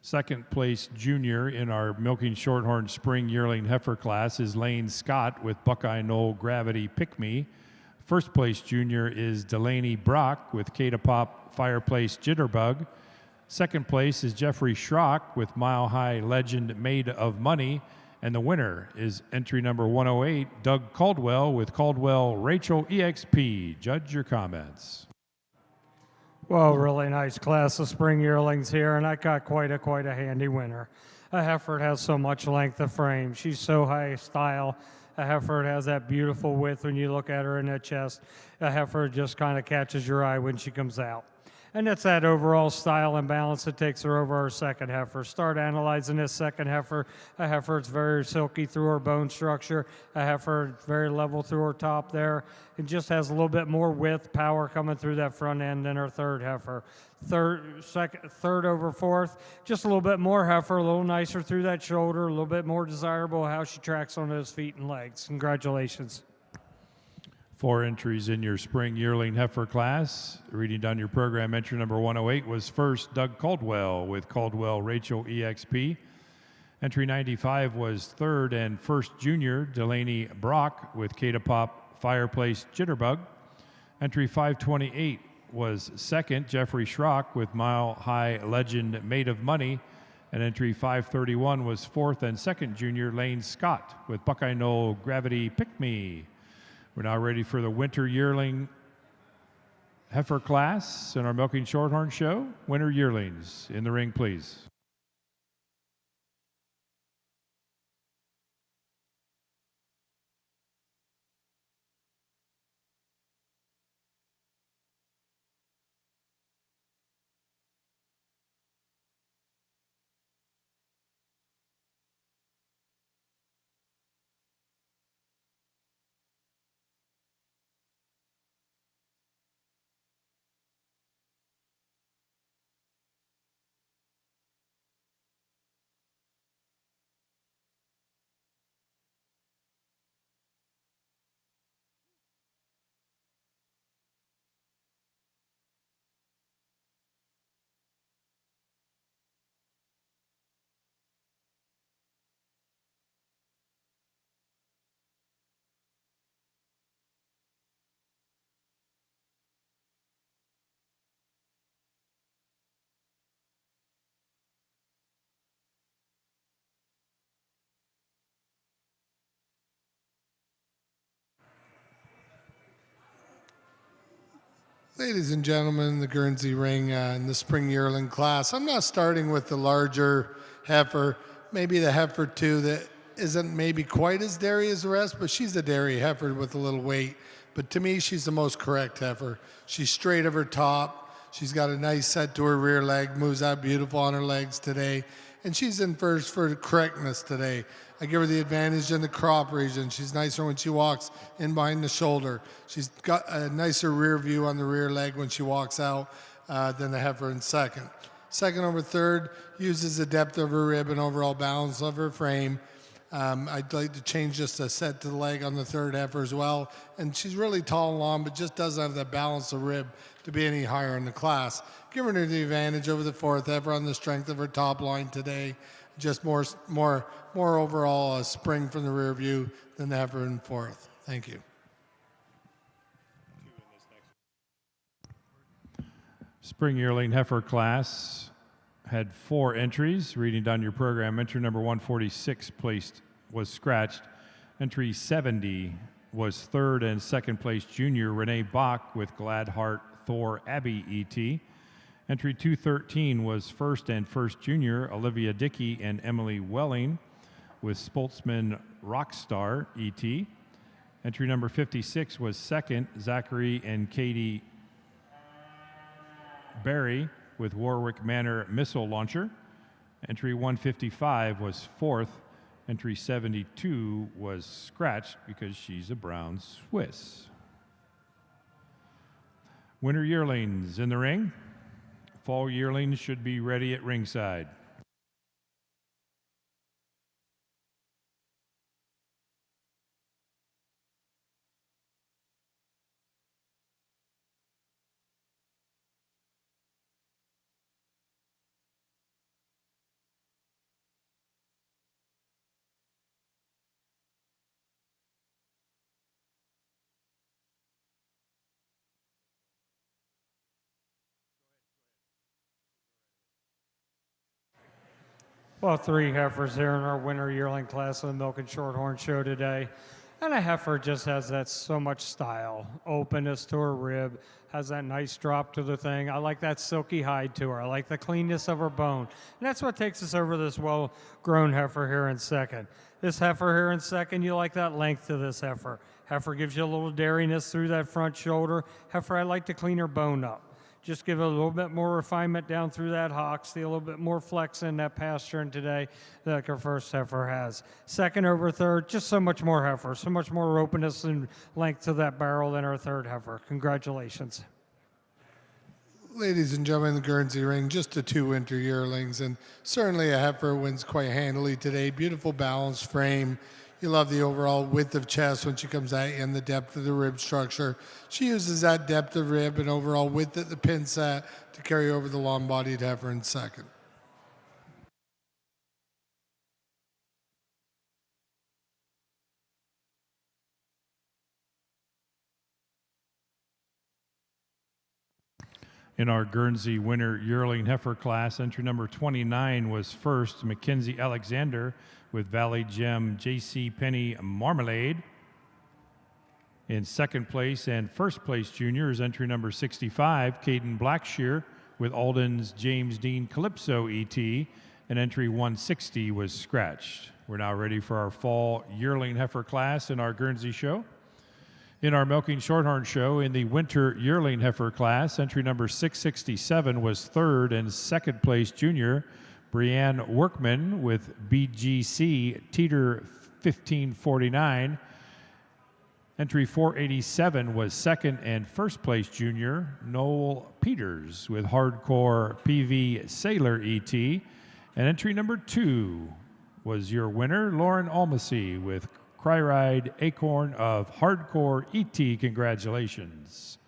Second place junior in our Milking Shorthorn Spring Yearling Heifer class is Lane Scott with Buckeye Knoll Gravity Pick Me. First place junior is Delaney Brock with Catapop Fireplace Jitterbug. Second place is Jeffrey Schrock with Mile High Legend Made of Money. And the winner is entry number 108, Doug Caldwell with Caldwell Rachel EXP. Judge your comments. Well, really nice class of spring yearlings here, and I got quite a handy winner. A heifer has so much length of frame. She's so high style. A heifer has that beautiful width when you look at her in the chest. A heifer just kind of catches your eye when she comes out. And it's that overall style and balance that takes her over our second heifer. Start analyzing this second heifer. A heifer that's very silky through her bone structure. A heifer very level through her top there. It just has a little bit more width, power coming through that front end than her third heifer. Third over fourth, just a little bit more heifer, a little nicer through that shoulder, a little bit more desirable how she tracks on those feet and legs. Congratulations. 4 entries in your spring yearling heifer class. Reading down your program, entry number 108 was first Doug Caldwell with Caldwell Rachel EXP. Entry 95 was third and first junior Delaney Brock with Catapop Fireplace Jitterbug. Entry 528 was second Jeffrey Schrock with Mile High Legend Made of Money. And entry 531 was fourth and second junior Lane Scott with Buckeye Knoll Gravity Pick Me. We're now ready for the winter yearling heifer class in our Milking Shorthorn show. Winter yearlings in the ring, please. Ladies and gentlemen, the Guernsey ring in the spring yearling class. I'm not starting with the larger heifer, maybe the heifer too that isn't maybe quite as dairy as the rest, but she's a dairy heifer with a little weight. But to me, she's the most correct heifer. She's straight of her top. She's got a nice set to her rear leg, moves out beautiful on her legs today. And she's in first for correctness today. I give her the advantage in the crop region. She's nicer when she walks in behind the shoulder. She's got a nicer rear view on the rear leg when she walks out than the heifer in second. Second over third uses the depth of her rib and overall balance of her frame. I'd like to change just a set to the leg on the third heifer as well. And she's really tall and long, but just doesn't have the balance of rib to be any higher in the class. Giving her the advantage over the fourth heifer on the strength of her top line today. Just more overall spring from the rear view than the heifer in fourth. Thank you. Spring yearling heifer class had 4 entries. Reading down your program, entry number 146 was scratched. Entry 70 was third and second place junior Renee Bach with Gladheart Thor Abbey ET. Entry 213 was first and first junior Olivia Dickey and Emily Welling with Spoltzman Rockstar ET. Entry number 56 was second Zachary and Katie Barry with Warwick Manor Missile Launcher. Entry 155 was fourth. Entry 72 was scratched because she's a brown Swiss. Winter yearlings in the ring. Fall yearlings should be ready at ringside. Well, three heifers here in our winter yearling class of the Milk and Shorthorn show today. And a heifer just has that so much style, openness to her rib, has that nice drop to the thing. I like that silky hide to her. I like the cleanness of her bone. And that's what takes us over this well-grown heifer here in second. This heifer here in second, you like that length to this heifer. Heifer gives you a little dairiness through that front shoulder. Heifer, I like to clean her bone up. Just give it a little bit more refinement down through that hock, see a little bit more flex in that pastern today like our first heifer has. Second over third, just so much more heifer, so much more openness and length to that barrel than our third heifer. Congratulations. Ladies and gentlemen, the Guernsey ring, just the two winter yearlings, and certainly a heifer wins quite handily today. Beautiful balanced frame. You love the overall width of chest when she comes at you and the depth of the rib structure. She uses that depth of rib and overall width at the pin set to carry over the long-bodied heifer in second. In our Guernsey winter yearling heifer class, entry number 29 was first Mackenzie Alexander with Valley Gem J.C. Penney Marmalade. In second place and first place junior is entry number 65, Caden Blackshear with Alden's James Dean Calypso E.T., and entry 160 was scratched. We're now ready for our fall yearling heifer class in our Guernsey show. In our Milking Shorthorn show, in the winter yearling heifer class, entry number 667 was third and second place junior, Brianne Workman with BGC Teeter 1549. Entry 487 was second and first place junior, Noel Peters with Hardcore PV Sailor ET. And entry number 2 was your winner, Lauren Almasy with Cry Ride Acorn of Hardcore ET. Congratulations.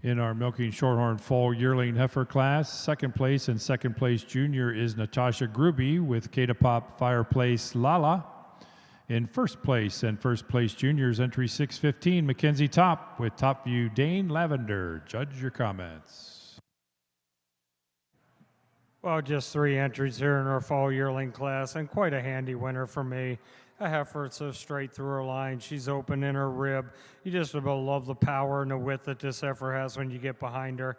In our Milking Shorthorn Fall Yearling Heifer class, second place and second place junior is Natasha Gruby with K-Pop Fireplace Lala. In first place and first place juniors, entry 615, Mackenzie Top with Top View Dane Lavender. Judge your comments. Well, just three entries here in our fall yearling class, and quite a handy winner for me. A heifer, it's so straight through her line. She's open in her rib. You just about love the power and the width that this heifer has when you get behind her.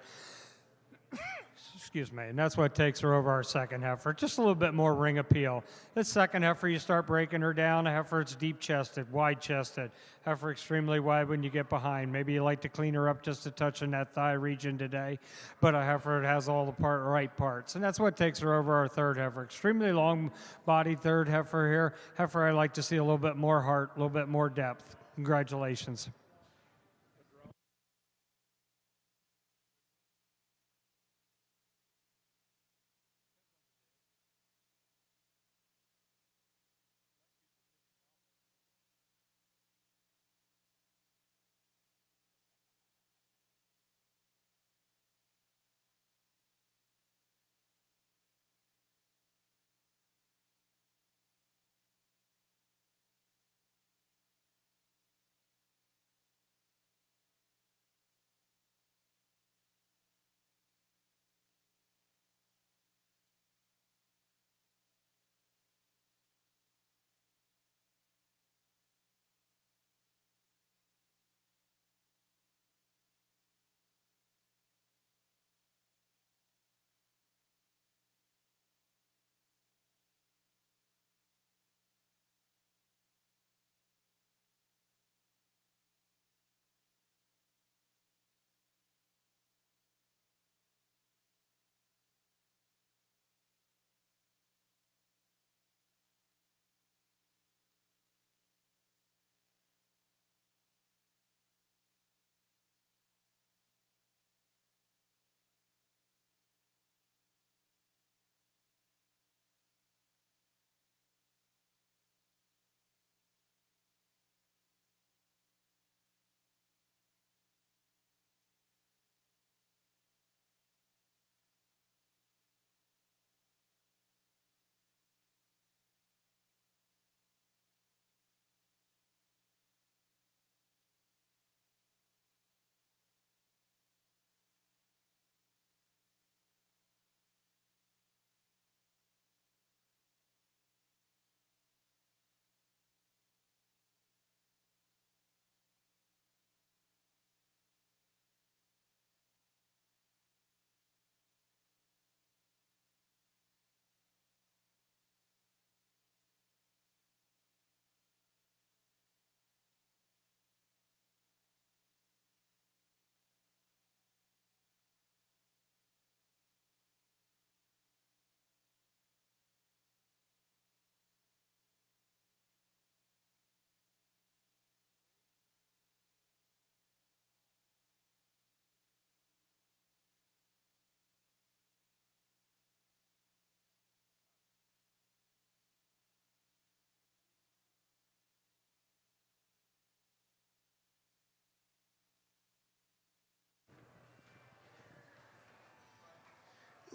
Excuse me, and that's what takes her over our second heifer. Just a little bit more ring appeal. This second heifer, you start breaking her down. A heifer, it's deep-chested, wide-chested. Heifer, extremely wide when you get behind. Maybe you like to clean her up just a touch in that thigh region today, but a heifer, it has all the right parts, and that's what takes her over our third heifer. Extremely long-bodied third heifer here. Heifer, I like to see a little bit more heart, a little bit more depth. Congratulations.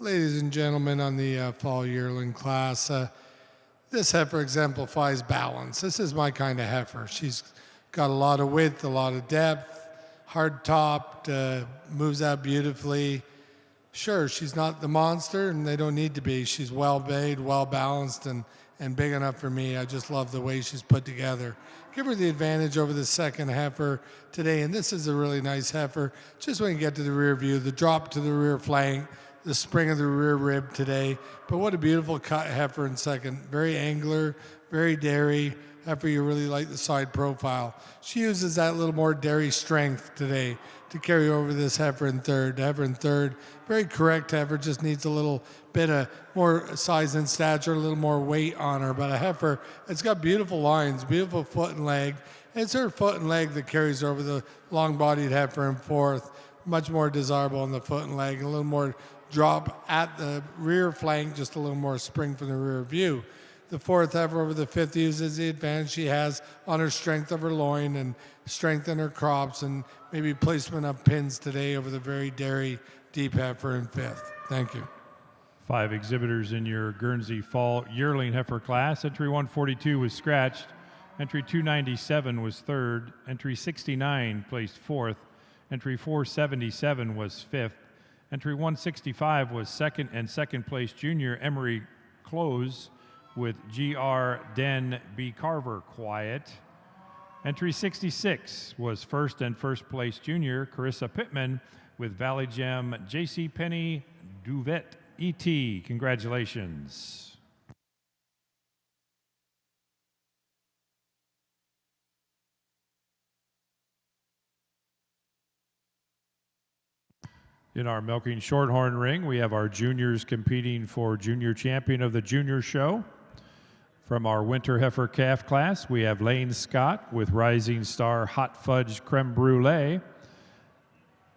Ladies and gentlemen on the fall yearling class, this heifer exemplifies balance. This is my kind of heifer. She's got a lot of width, a lot of depth, hard topped, moves out beautifully. Sure, she's not the monster, and they don't need to be. She's well made, well balanced, and big enough for me. I just love the way she's put together. Give her the advantage over the second heifer today, and this is a really nice heifer. Just when you get to the rear view, the drop to the rear flank, the spring of the rear rib today. But what a beautiful cut heifer in second. Very angler, very dairy. Heifer, you really like the side profile. She uses that little more dairy strength today to carry over this heifer in third. Heifer in third, very correct heifer, just needs a little bit of more size and stature, a little more weight on her. But a heifer, it's got beautiful lines, beautiful foot and leg. It's her foot and leg that carries over the long-bodied heifer in fourth. Much more desirable on the foot and leg, a little more drop at the rear flank, just a little more spring from the rear view. The fourth heifer over the fifth uses the advantage she has on her strength of her loin and strength in her crops and maybe placement of pins today over the very dairy deep heifer in fifth. Thank you. 5 exhibitors in your Guernsey Fall Yearling Heifer class. Entry 142 was scratched. Entry 297 was third. Entry 69 placed fourth. Entry 477 was fifth. Entry 165 was second, and second place junior Emery Close with G.R. Den B. Carver Quiet. Entry 66 was first and first place junior Carissa Pittman with Valley Gem J.C. Penney Duvet E.T. Congratulations. In our milking Shorthorn ring, we have our juniors competing for junior champion of the junior show. From our winter heifer calf class, we have Lane Scott with Rising Star Hot Fudge Creme Brulee,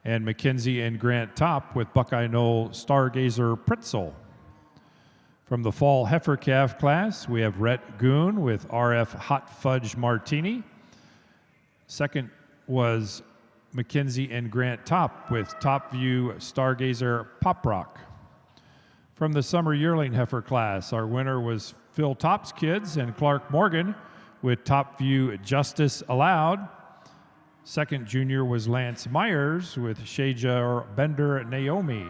and Mackenzie and Grant Top with Buckeye Knoll Stargazer Pretzel. From the fall heifer calf class, we have Rhett Goon with RF Hot Fudge Martini. Second was Mackenzie and Grant Top with Top View Stargazer Pop Rock. From the summer yearling heifer class, our winner was Phil Top's kids and Clark Morgan with Top View Justice Allowed. Second junior was Lance Myers with Shaja Bender Naomi.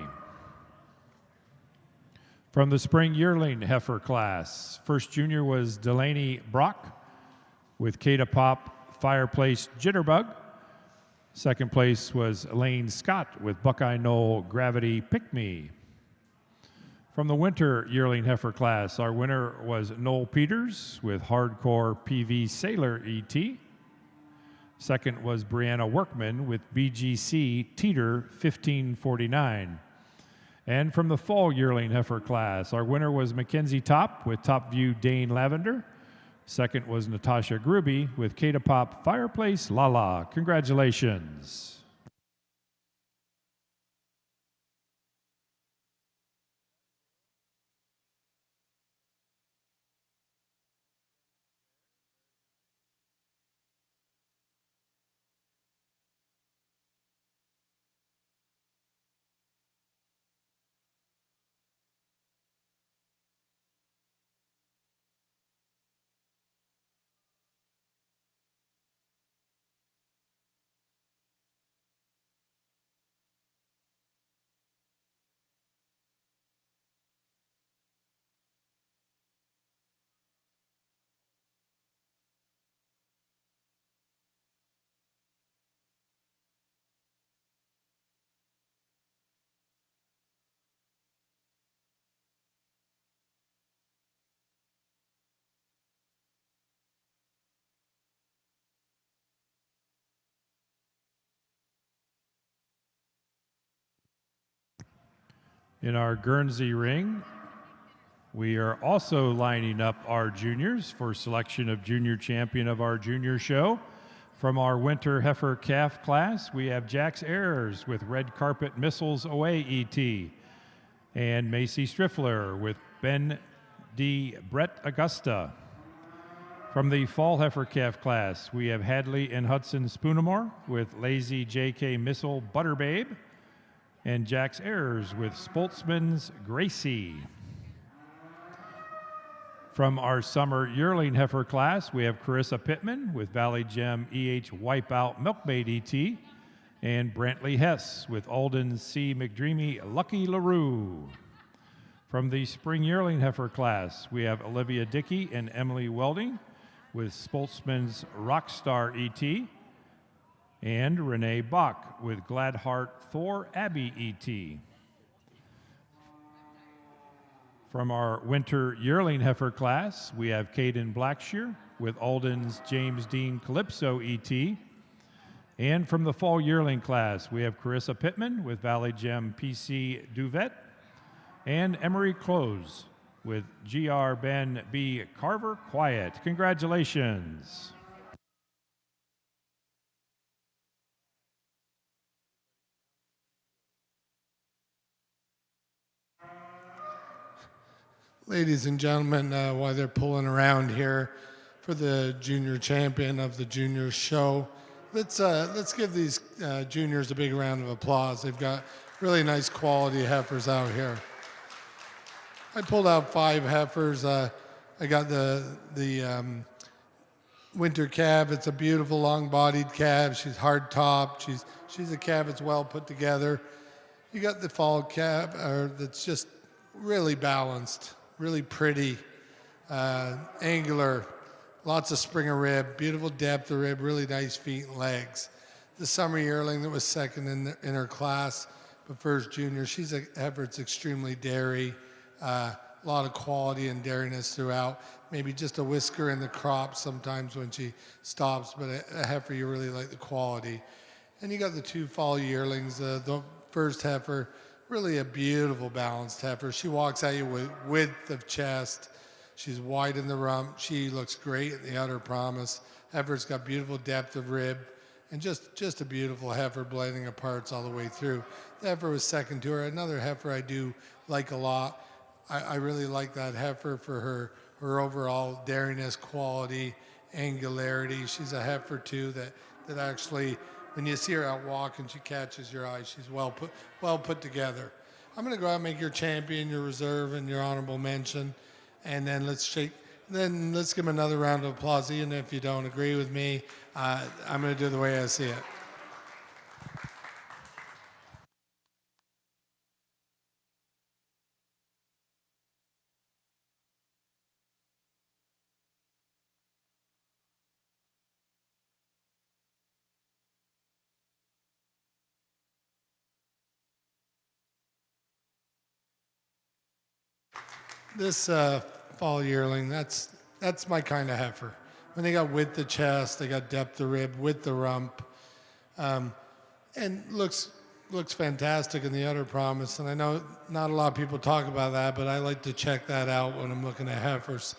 From the spring yearling heifer class, first junior was Delaney Brock with Cada Pop Fireplace Jitterbug. Second place was Lane Scott with Buckeye Knoll Gravity Pick Me. From the winter yearling heifer class, our winner was Noel Peters with Hardcore PV Sailor ET. Second was Brianna Workman with BGC Teeter 1549. And from the fall yearling heifer class, our winner was Mackenzie Top with Top View Dane Lavender. Second was Natasha Gruby with Cada Pop Fireplace Lala. Congratulations. In our Guernsey ring, we are also lining up our juniors for selection of junior champion of our junior show. From our winter heifer calf class, we have Jax Ayers with Red Carpet Missiles Away ET, and Macy Striffler with Ben D. Brett Augusta. From the fall heifer calf class, we have Hadley and Hudson Spoonamore with Lazy JK Missile Butter Babe. and Jack's Errors with Spoltzman's Gracie. From our summer yearling heifer class, we have Carissa Pittman with Valley Gem EH Wipeout Milkmaid ET, and Brantley Hess with Alden C. McDreamy Lucky LaRue. From the spring yearling heifer class, we have Olivia Dickey and Emily Welding with Spoltzman's Rockstar ET, and Renee Bach with Gladheart Thor Abbey ET. From our winter yearling heifer class, we have Caden Blackshear with Alden's James Dean Calypso ET. And from the fall yearling class, we have Carissa Pittman with Valley Gem PC Duvet, and Emery Close with GR Ben B. Carver Quiet. Congratulations. Ladies and gentlemen, while they're pulling around here for the junior champion of the junior show, let's give these juniors a big round of applause. They've got really nice quality heifers out here. I pulled out 5 heifers. I got the winter calf. It's a beautiful long-bodied calf. She's hard-topped. She's a calf that's well put together. You got the fall calf that's just really balanced, really pretty, angular, lots of spring of rib, beautiful depth of rib, really nice feet and legs. The summer yearling that was second in her class, but first junior, she's a heifer that's extremely dairy, a lot of quality and dairiness throughout. Maybe just a whisker in the crop sometimes when she stops, but a heifer you really like the quality. And you got the 2 fall yearlings. The first heifer, really a beautiful balanced heifer. She walks at you with width of chest. She's wide in the rump. She looks great in the udder promise. Heifer's got beautiful depth of rib, and just a beautiful heifer blending of parts all the way through. The heifer was second to her. Another heifer I do like a lot. I really like that heifer for her overall dairiness, quality, angularity. She's a heifer too that actually, when you see her out walking, she catches your eye. She's well put together. I'm going to go out and make your champion, your reserve, and your honorable mention, and then let's give him another round of applause. Even if you don't agree with me, I'm going to do it the way I see it. This fall yearling, that's my kind of heifer. When they got width of chest, they got depth of rib, width of rump, and looks fantastic in the udder promise. And I know not a lot of people talk about that, but I like to check that out when I'm looking at heifers.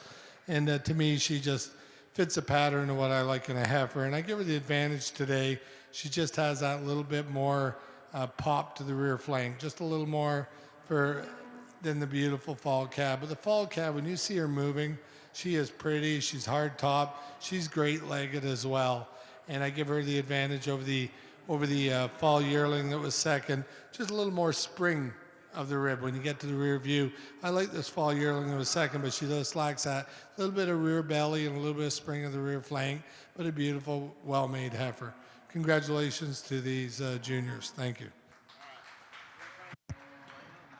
And to me, she just fits a pattern of what I like in a heifer. And I give her the advantage today. She just has that little bit more pop to the rear flank, just a little more than the beautiful fall calf. But the fall calf, when you see her moving, she is pretty, she's hard top, she's great legged as well. And I give her the advantage over the fall yearling that was second. Just a little more spring of the rib when you get to the rear view. I like this fall yearling that was second, but she just lacks that little bit of rear belly and a little bit of spring of the rear flank, but a beautiful, well-made heifer. Congratulations to these juniors. Thank you.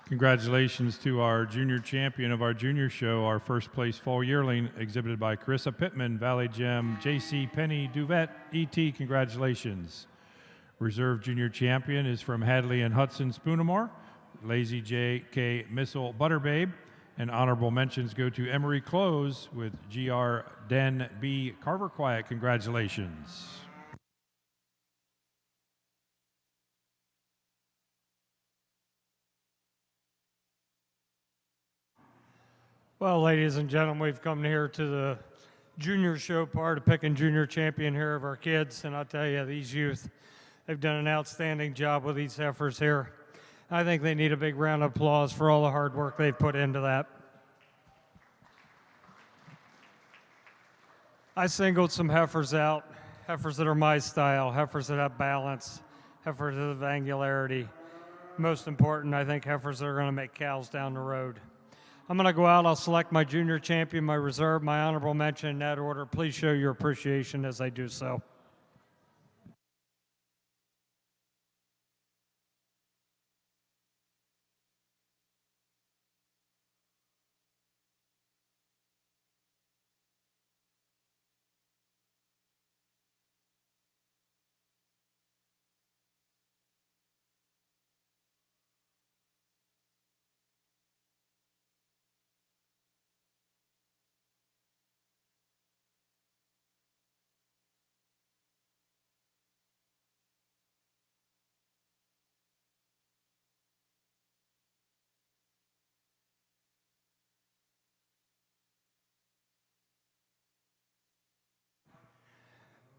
Congratulations to our junior champion of our junior show, our first place fall yearling, exhibited by Carissa Pittman, Valley Gem, JC Penny Duvet, ET. Congratulations. Reserve junior champion is from Hadley and Hudson Spoonamore, Lazy J.K. Missile Butterbabe, and honorable mentions go to Emery Close with GR Den B. Carver Quiet. Congratulations. Well, ladies and gentlemen, we've come here to the junior show part of picking junior champion here of our kids, and I'll tell you, these youth, they've done an outstanding job with these heifers here. I think they need a big round of applause for all the hard work they've put into that. I singled some heifers out, heifers that are my style, heifers that have balance, heifers that have angularity. Most important, I think heifers that are going to make cows down the road. I'm going to go out. I'll select my junior champion, my reserve, my honorable mention in that order. Please show your appreciation as I do so.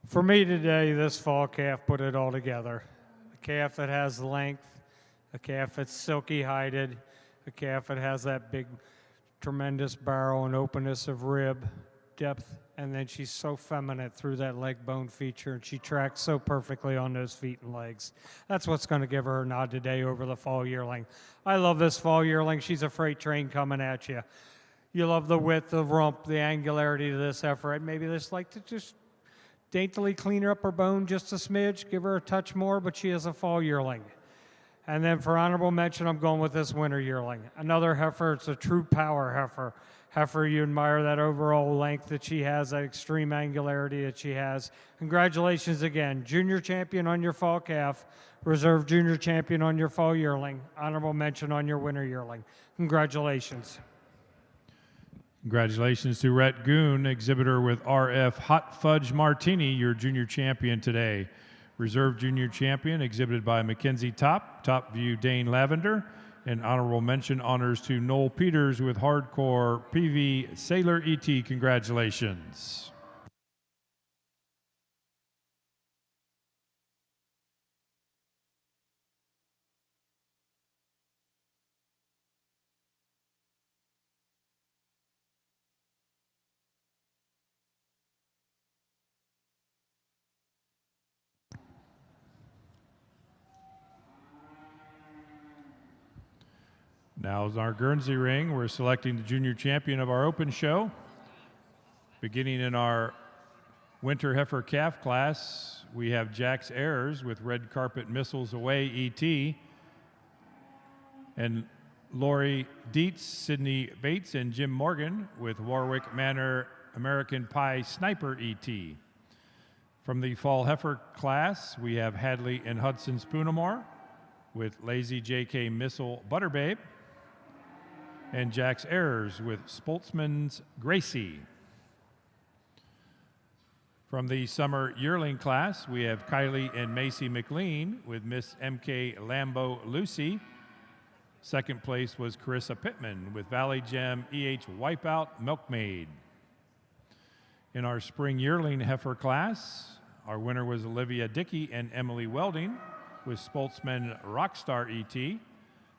For me today, this fall calf put it all together. A calf that has length, a calf that's silky hided, a calf that has that big, tremendous barrel and openness of rib, depth, and then she's so feminine through that leg bone feature, and she tracks so perfectly on those feet and legs. That's what's going to give her a nod today over the fall yearling. I love this fall yearling. She's a freight train coming at you. You love the width of rump, the angularity of this heifer. I'd maybe just like to just daintily clean her up her bone just a smidge, give her a touch more, but she is a fall yearling. And then for honorable mention, I'm going with this winter yearling. Another heifer, it's a true power heifer. Heifer, you admire that overall length that she has, that extreme angularity that she has. Congratulations again. Junior champion on your fall calf, reserve junior champion on your fall yearling, honorable mention on your winter yearling. Congratulations. Congratulations to Rhett Goon, exhibitor with RF Hot Fudge Martini, your junior champion today. Reserve junior champion exhibited by Mackenzie Top View Dane Lavender, and honorable mention honors to Noel Peters with Hardcore PV Sailor ET. Congratulations. Now is our Guernsey ring. We're selecting the junior champion of our open show. Beginning in our winter heifer calf class, we have Jax Ayers with Red Carpet Missiles Away ET, and Lori Dietz, Sydney Bates, and Jim Morgan with Warwick Manor American Pie Sniper ET. From the fall heifer class, we have Hadley and Hudson Spoonamore with Lazy JK Missile Butterbabe, and Jax Ayers with Spoltzman's Gracie. From the summer yearling class, we have Kylie and Macy McLean with Miss MK Lambo Lucy. Second place was Carissa Pittman with Valley Gem EH Wipeout Milkmaid. In our spring yearling heifer class, our winner was Olivia Dickey and Emily Welding with Spoltzman Rockstar ET.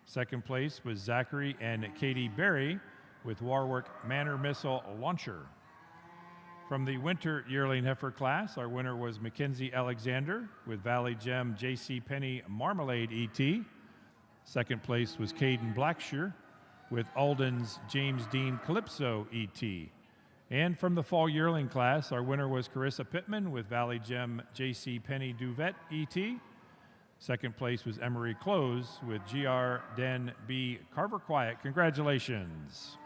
Second place was Zachary and Katie Berry with Warwick Manor Missile Launcher. From the winter yearling heifer class, our winner was Mackenzie Alexander with Valley Gem JC Penney Marmalade ET. Second place was Caden Blackshear with Alden's James Dean Calypso ET. And from the fall yearling class, our winner was Carissa Pittman with Valley Gem JC Penney Duvet ET. Second place was Emery Close with GR Den B Carver Quiet. Congratulations.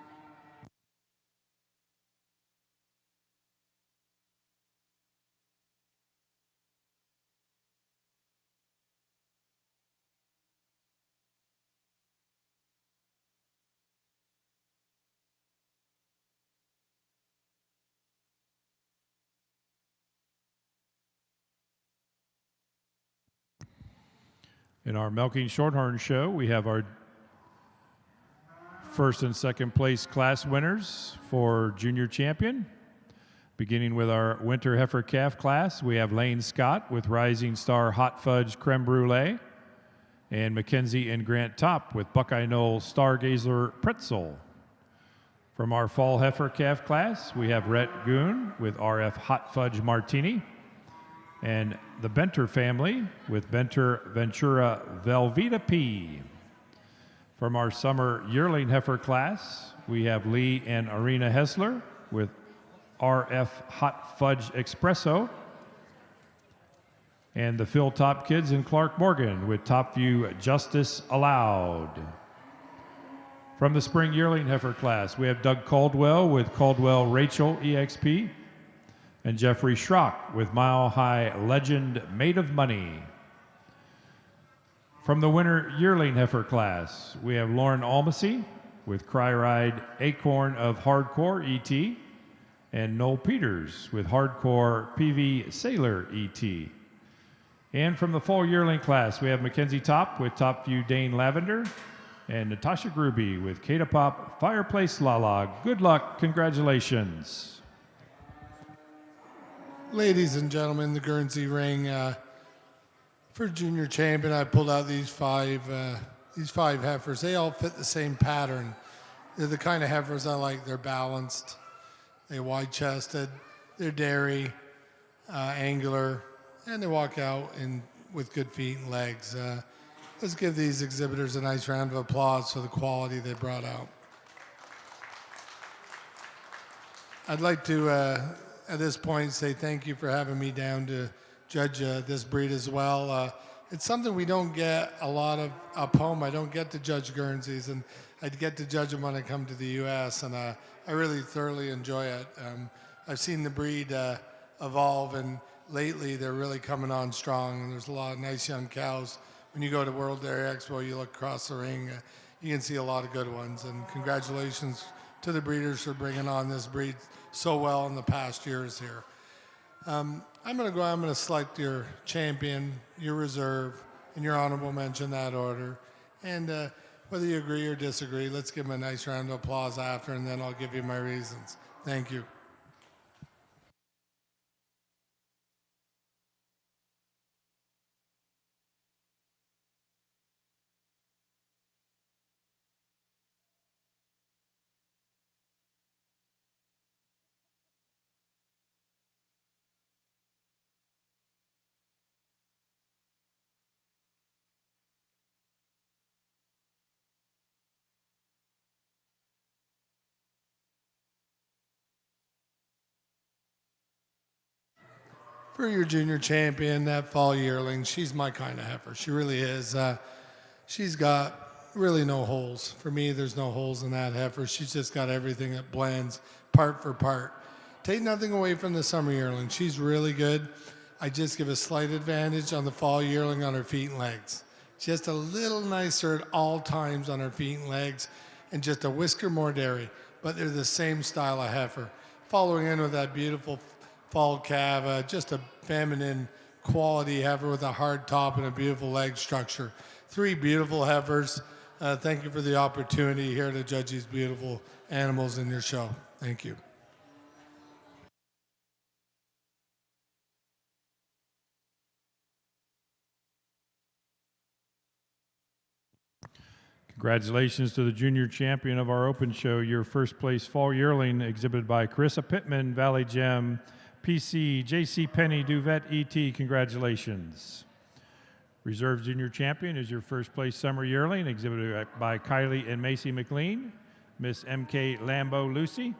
In our Milking Shorthorn show, we have our first and second place class winners for junior champion. Beginning with our winter heifer calf class, we have Lane Scott with Rising Star Hot Fudge Creme Brulee, and Mackenzie and Grant Top with Buckeye Knoll Stargazer Pretzel. From our fall heifer calf class, we have Rhett Goon with RF Hot Fudge Martini. And the Benter family with Benter Ventura Velveeta P. From our summer yearling heifer class, we have Lee and Arena Hessler with RF Hot Fudge Espresso. And the Phil Top Kids in Clark Morgan with Top View Justice Allowed. From the spring yearling heifer class, we have Doug Caldwell with Caldwell Rachel EXP and Jeffrey Schrock with Mile High Legend Made of Money. From the winter yearling heifer class, we have Lauren Almasy with Cry Ride Acorn of Hardcore ET and Noel Peters with Hardcore PV Sailor ET. And from the fall yearling class, we have Mackenzie Top with Top View Dane Lavender and Natasha Gruby with Kata Pop Fireplace Lala. Good luck, congratulations. Ladies and gentlemen, the Guernsey ring for junior champion. I pulled out these five heifers. They all fit the same pattern. They're the kind of heifers I like. They're balanced, they're wide-chested, they're dairy, angular, and they walk out with good feet and legs. Let's give these exhibitors a nice round of applause for the quality they brought out. I'd like to, at this point, say thank you for having me down to judge this breed as well. It's something we don't get a lot of up home. I don't get to judge Guernseys, and I get to judge them when I come to the U.S., and I really thoroughly enjoy it. I've seen the breed evolve, and lately they're really coming on strong, and there's a lot of nice young cows. When you go to World Dairy Expo, you look across the ring, you can see a lot of good ones, and congratulations to the breeders for bringing on this breed so well in the past years here. I'm going to select your champion, your reserve, and your honorable mention, that order. And whether you agree or disagree, let's give them a nice round of applause after, and then I'll give you my reasons. Thank you. For your junior champion, that fall yearling, she's my kind of heifer. She really is. She's got really no holes. For me, there's no holes in that heifer. She's just got everything that blends part for part. Take nothing away from the summer yearling. She's really good. I just give a slight advantage on the fall yearling on her feet and legs. Just a little nicer at all times on her feet and legs, and just a whisker more dairy. But they're the same style of heifer. Following in with that beautiful fall calf, just a feminine quality heifer with a hard top and a beautiful leg structure. Three beautiful heifers. Thank you for the opportunity here to judge these beautiful animals in your show. Thank you. Congratulations to the junior champion of our open show, your first place fall yearling exhibited by Carissa Pittman, Valley Gem, PC, JC Penny, Duvet, ET. Congratulations. Reserve junior champion is your first place summer yearling exhibited by Kylie and Macy McLean, Miss MK Lambo Lucy.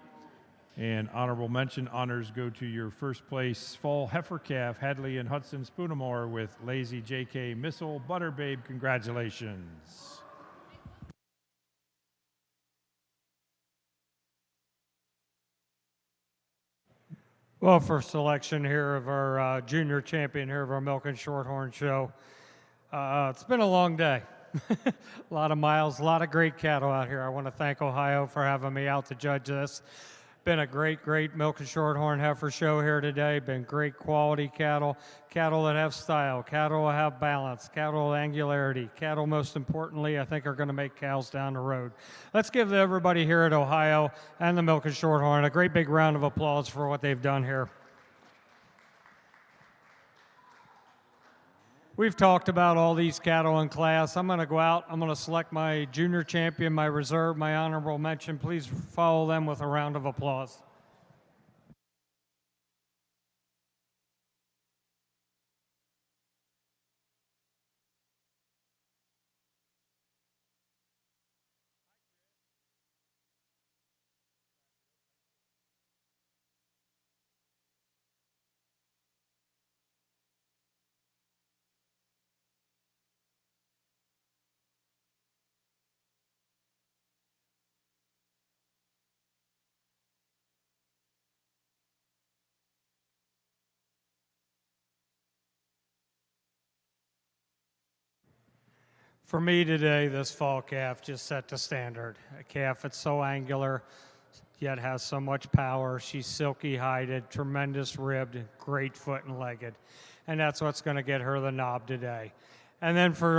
And honorable mention honors go to your first place fall heifer calf, Hadley and Hudson Spoonamore with Lazy JK Missile Butter Babe. Congratulations. Well, for selection here of our junior champion here of our Milk and Shorthorn show, it's been a long day. A lot of miles, a lot of great cattle out here. I want to thank Ohio for having me out to judge this. Been a great Milk and Shorthorn heifer show here today. Been great quality cattle, cattle that have style, cattle that have balance, cattle with angularity, cattle most importantly I think are going to make cows down the road. Let's give everybody here at Ohio and the Milk and Shorthorn a great big round of applause for what they've done here. We've talked about all these cattle in class. I'm going to go out. I'm going to select my junior champion, my reserve, my honorable mention. Please follow them with a round of applause. For me today, this fall calf just set the standard. A calf that's so angular, yet has so much power. She's silky hided, tremendous ribbed, great foot and legged. And that's what's going to get her the knob today. And then for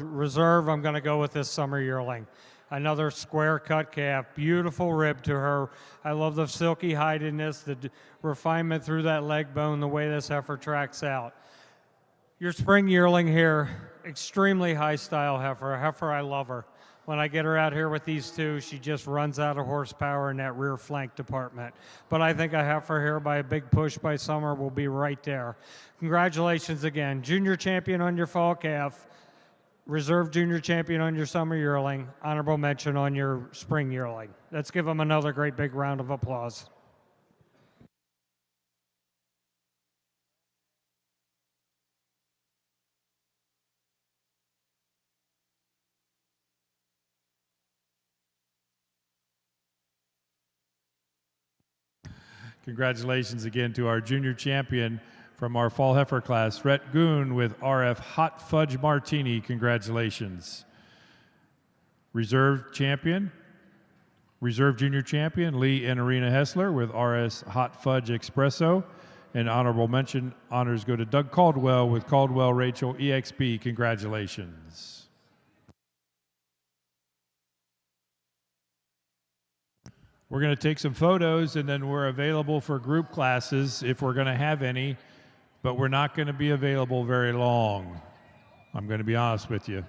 reserve, I'm going to go with this summer yearling. Another square cut calf, beautiful rib to her. I love the silky hidedness, the refinement through that leg bone, the way this heifer tracks out. Your spring yearling here, extremely high style heifer, a heifer I love her. When I get her out here with these two, she just runs out of horsepower in that rear flank department. But I think a heifer here by a big push by summer will be right there. Congratulations again. Junior champion on your fall calf, reserve junior champion on your summer yearling, honorable mention on your spring yearling. Let's give them another great big round of applause. Congratulations again to our junior champion from our fall heifer class, Rhett Goon with RF Hot Fudge Martini. Congratulations. Reserve junior champion, Lee and Arena Hessler with RS Hot Fudge Espresso. And honorable mention honors go to Doug Caldwell with Caldwell Rachel EXP. Congratulations. We're going to take some photos, and then we're available for group classes if we're going to have any, but we're not going to be available very long. I'm going to be honest with you.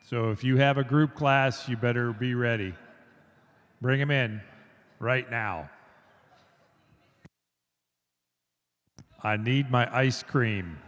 So if you have a group class, you better be ready. Bring them in right now. I need my ice cream.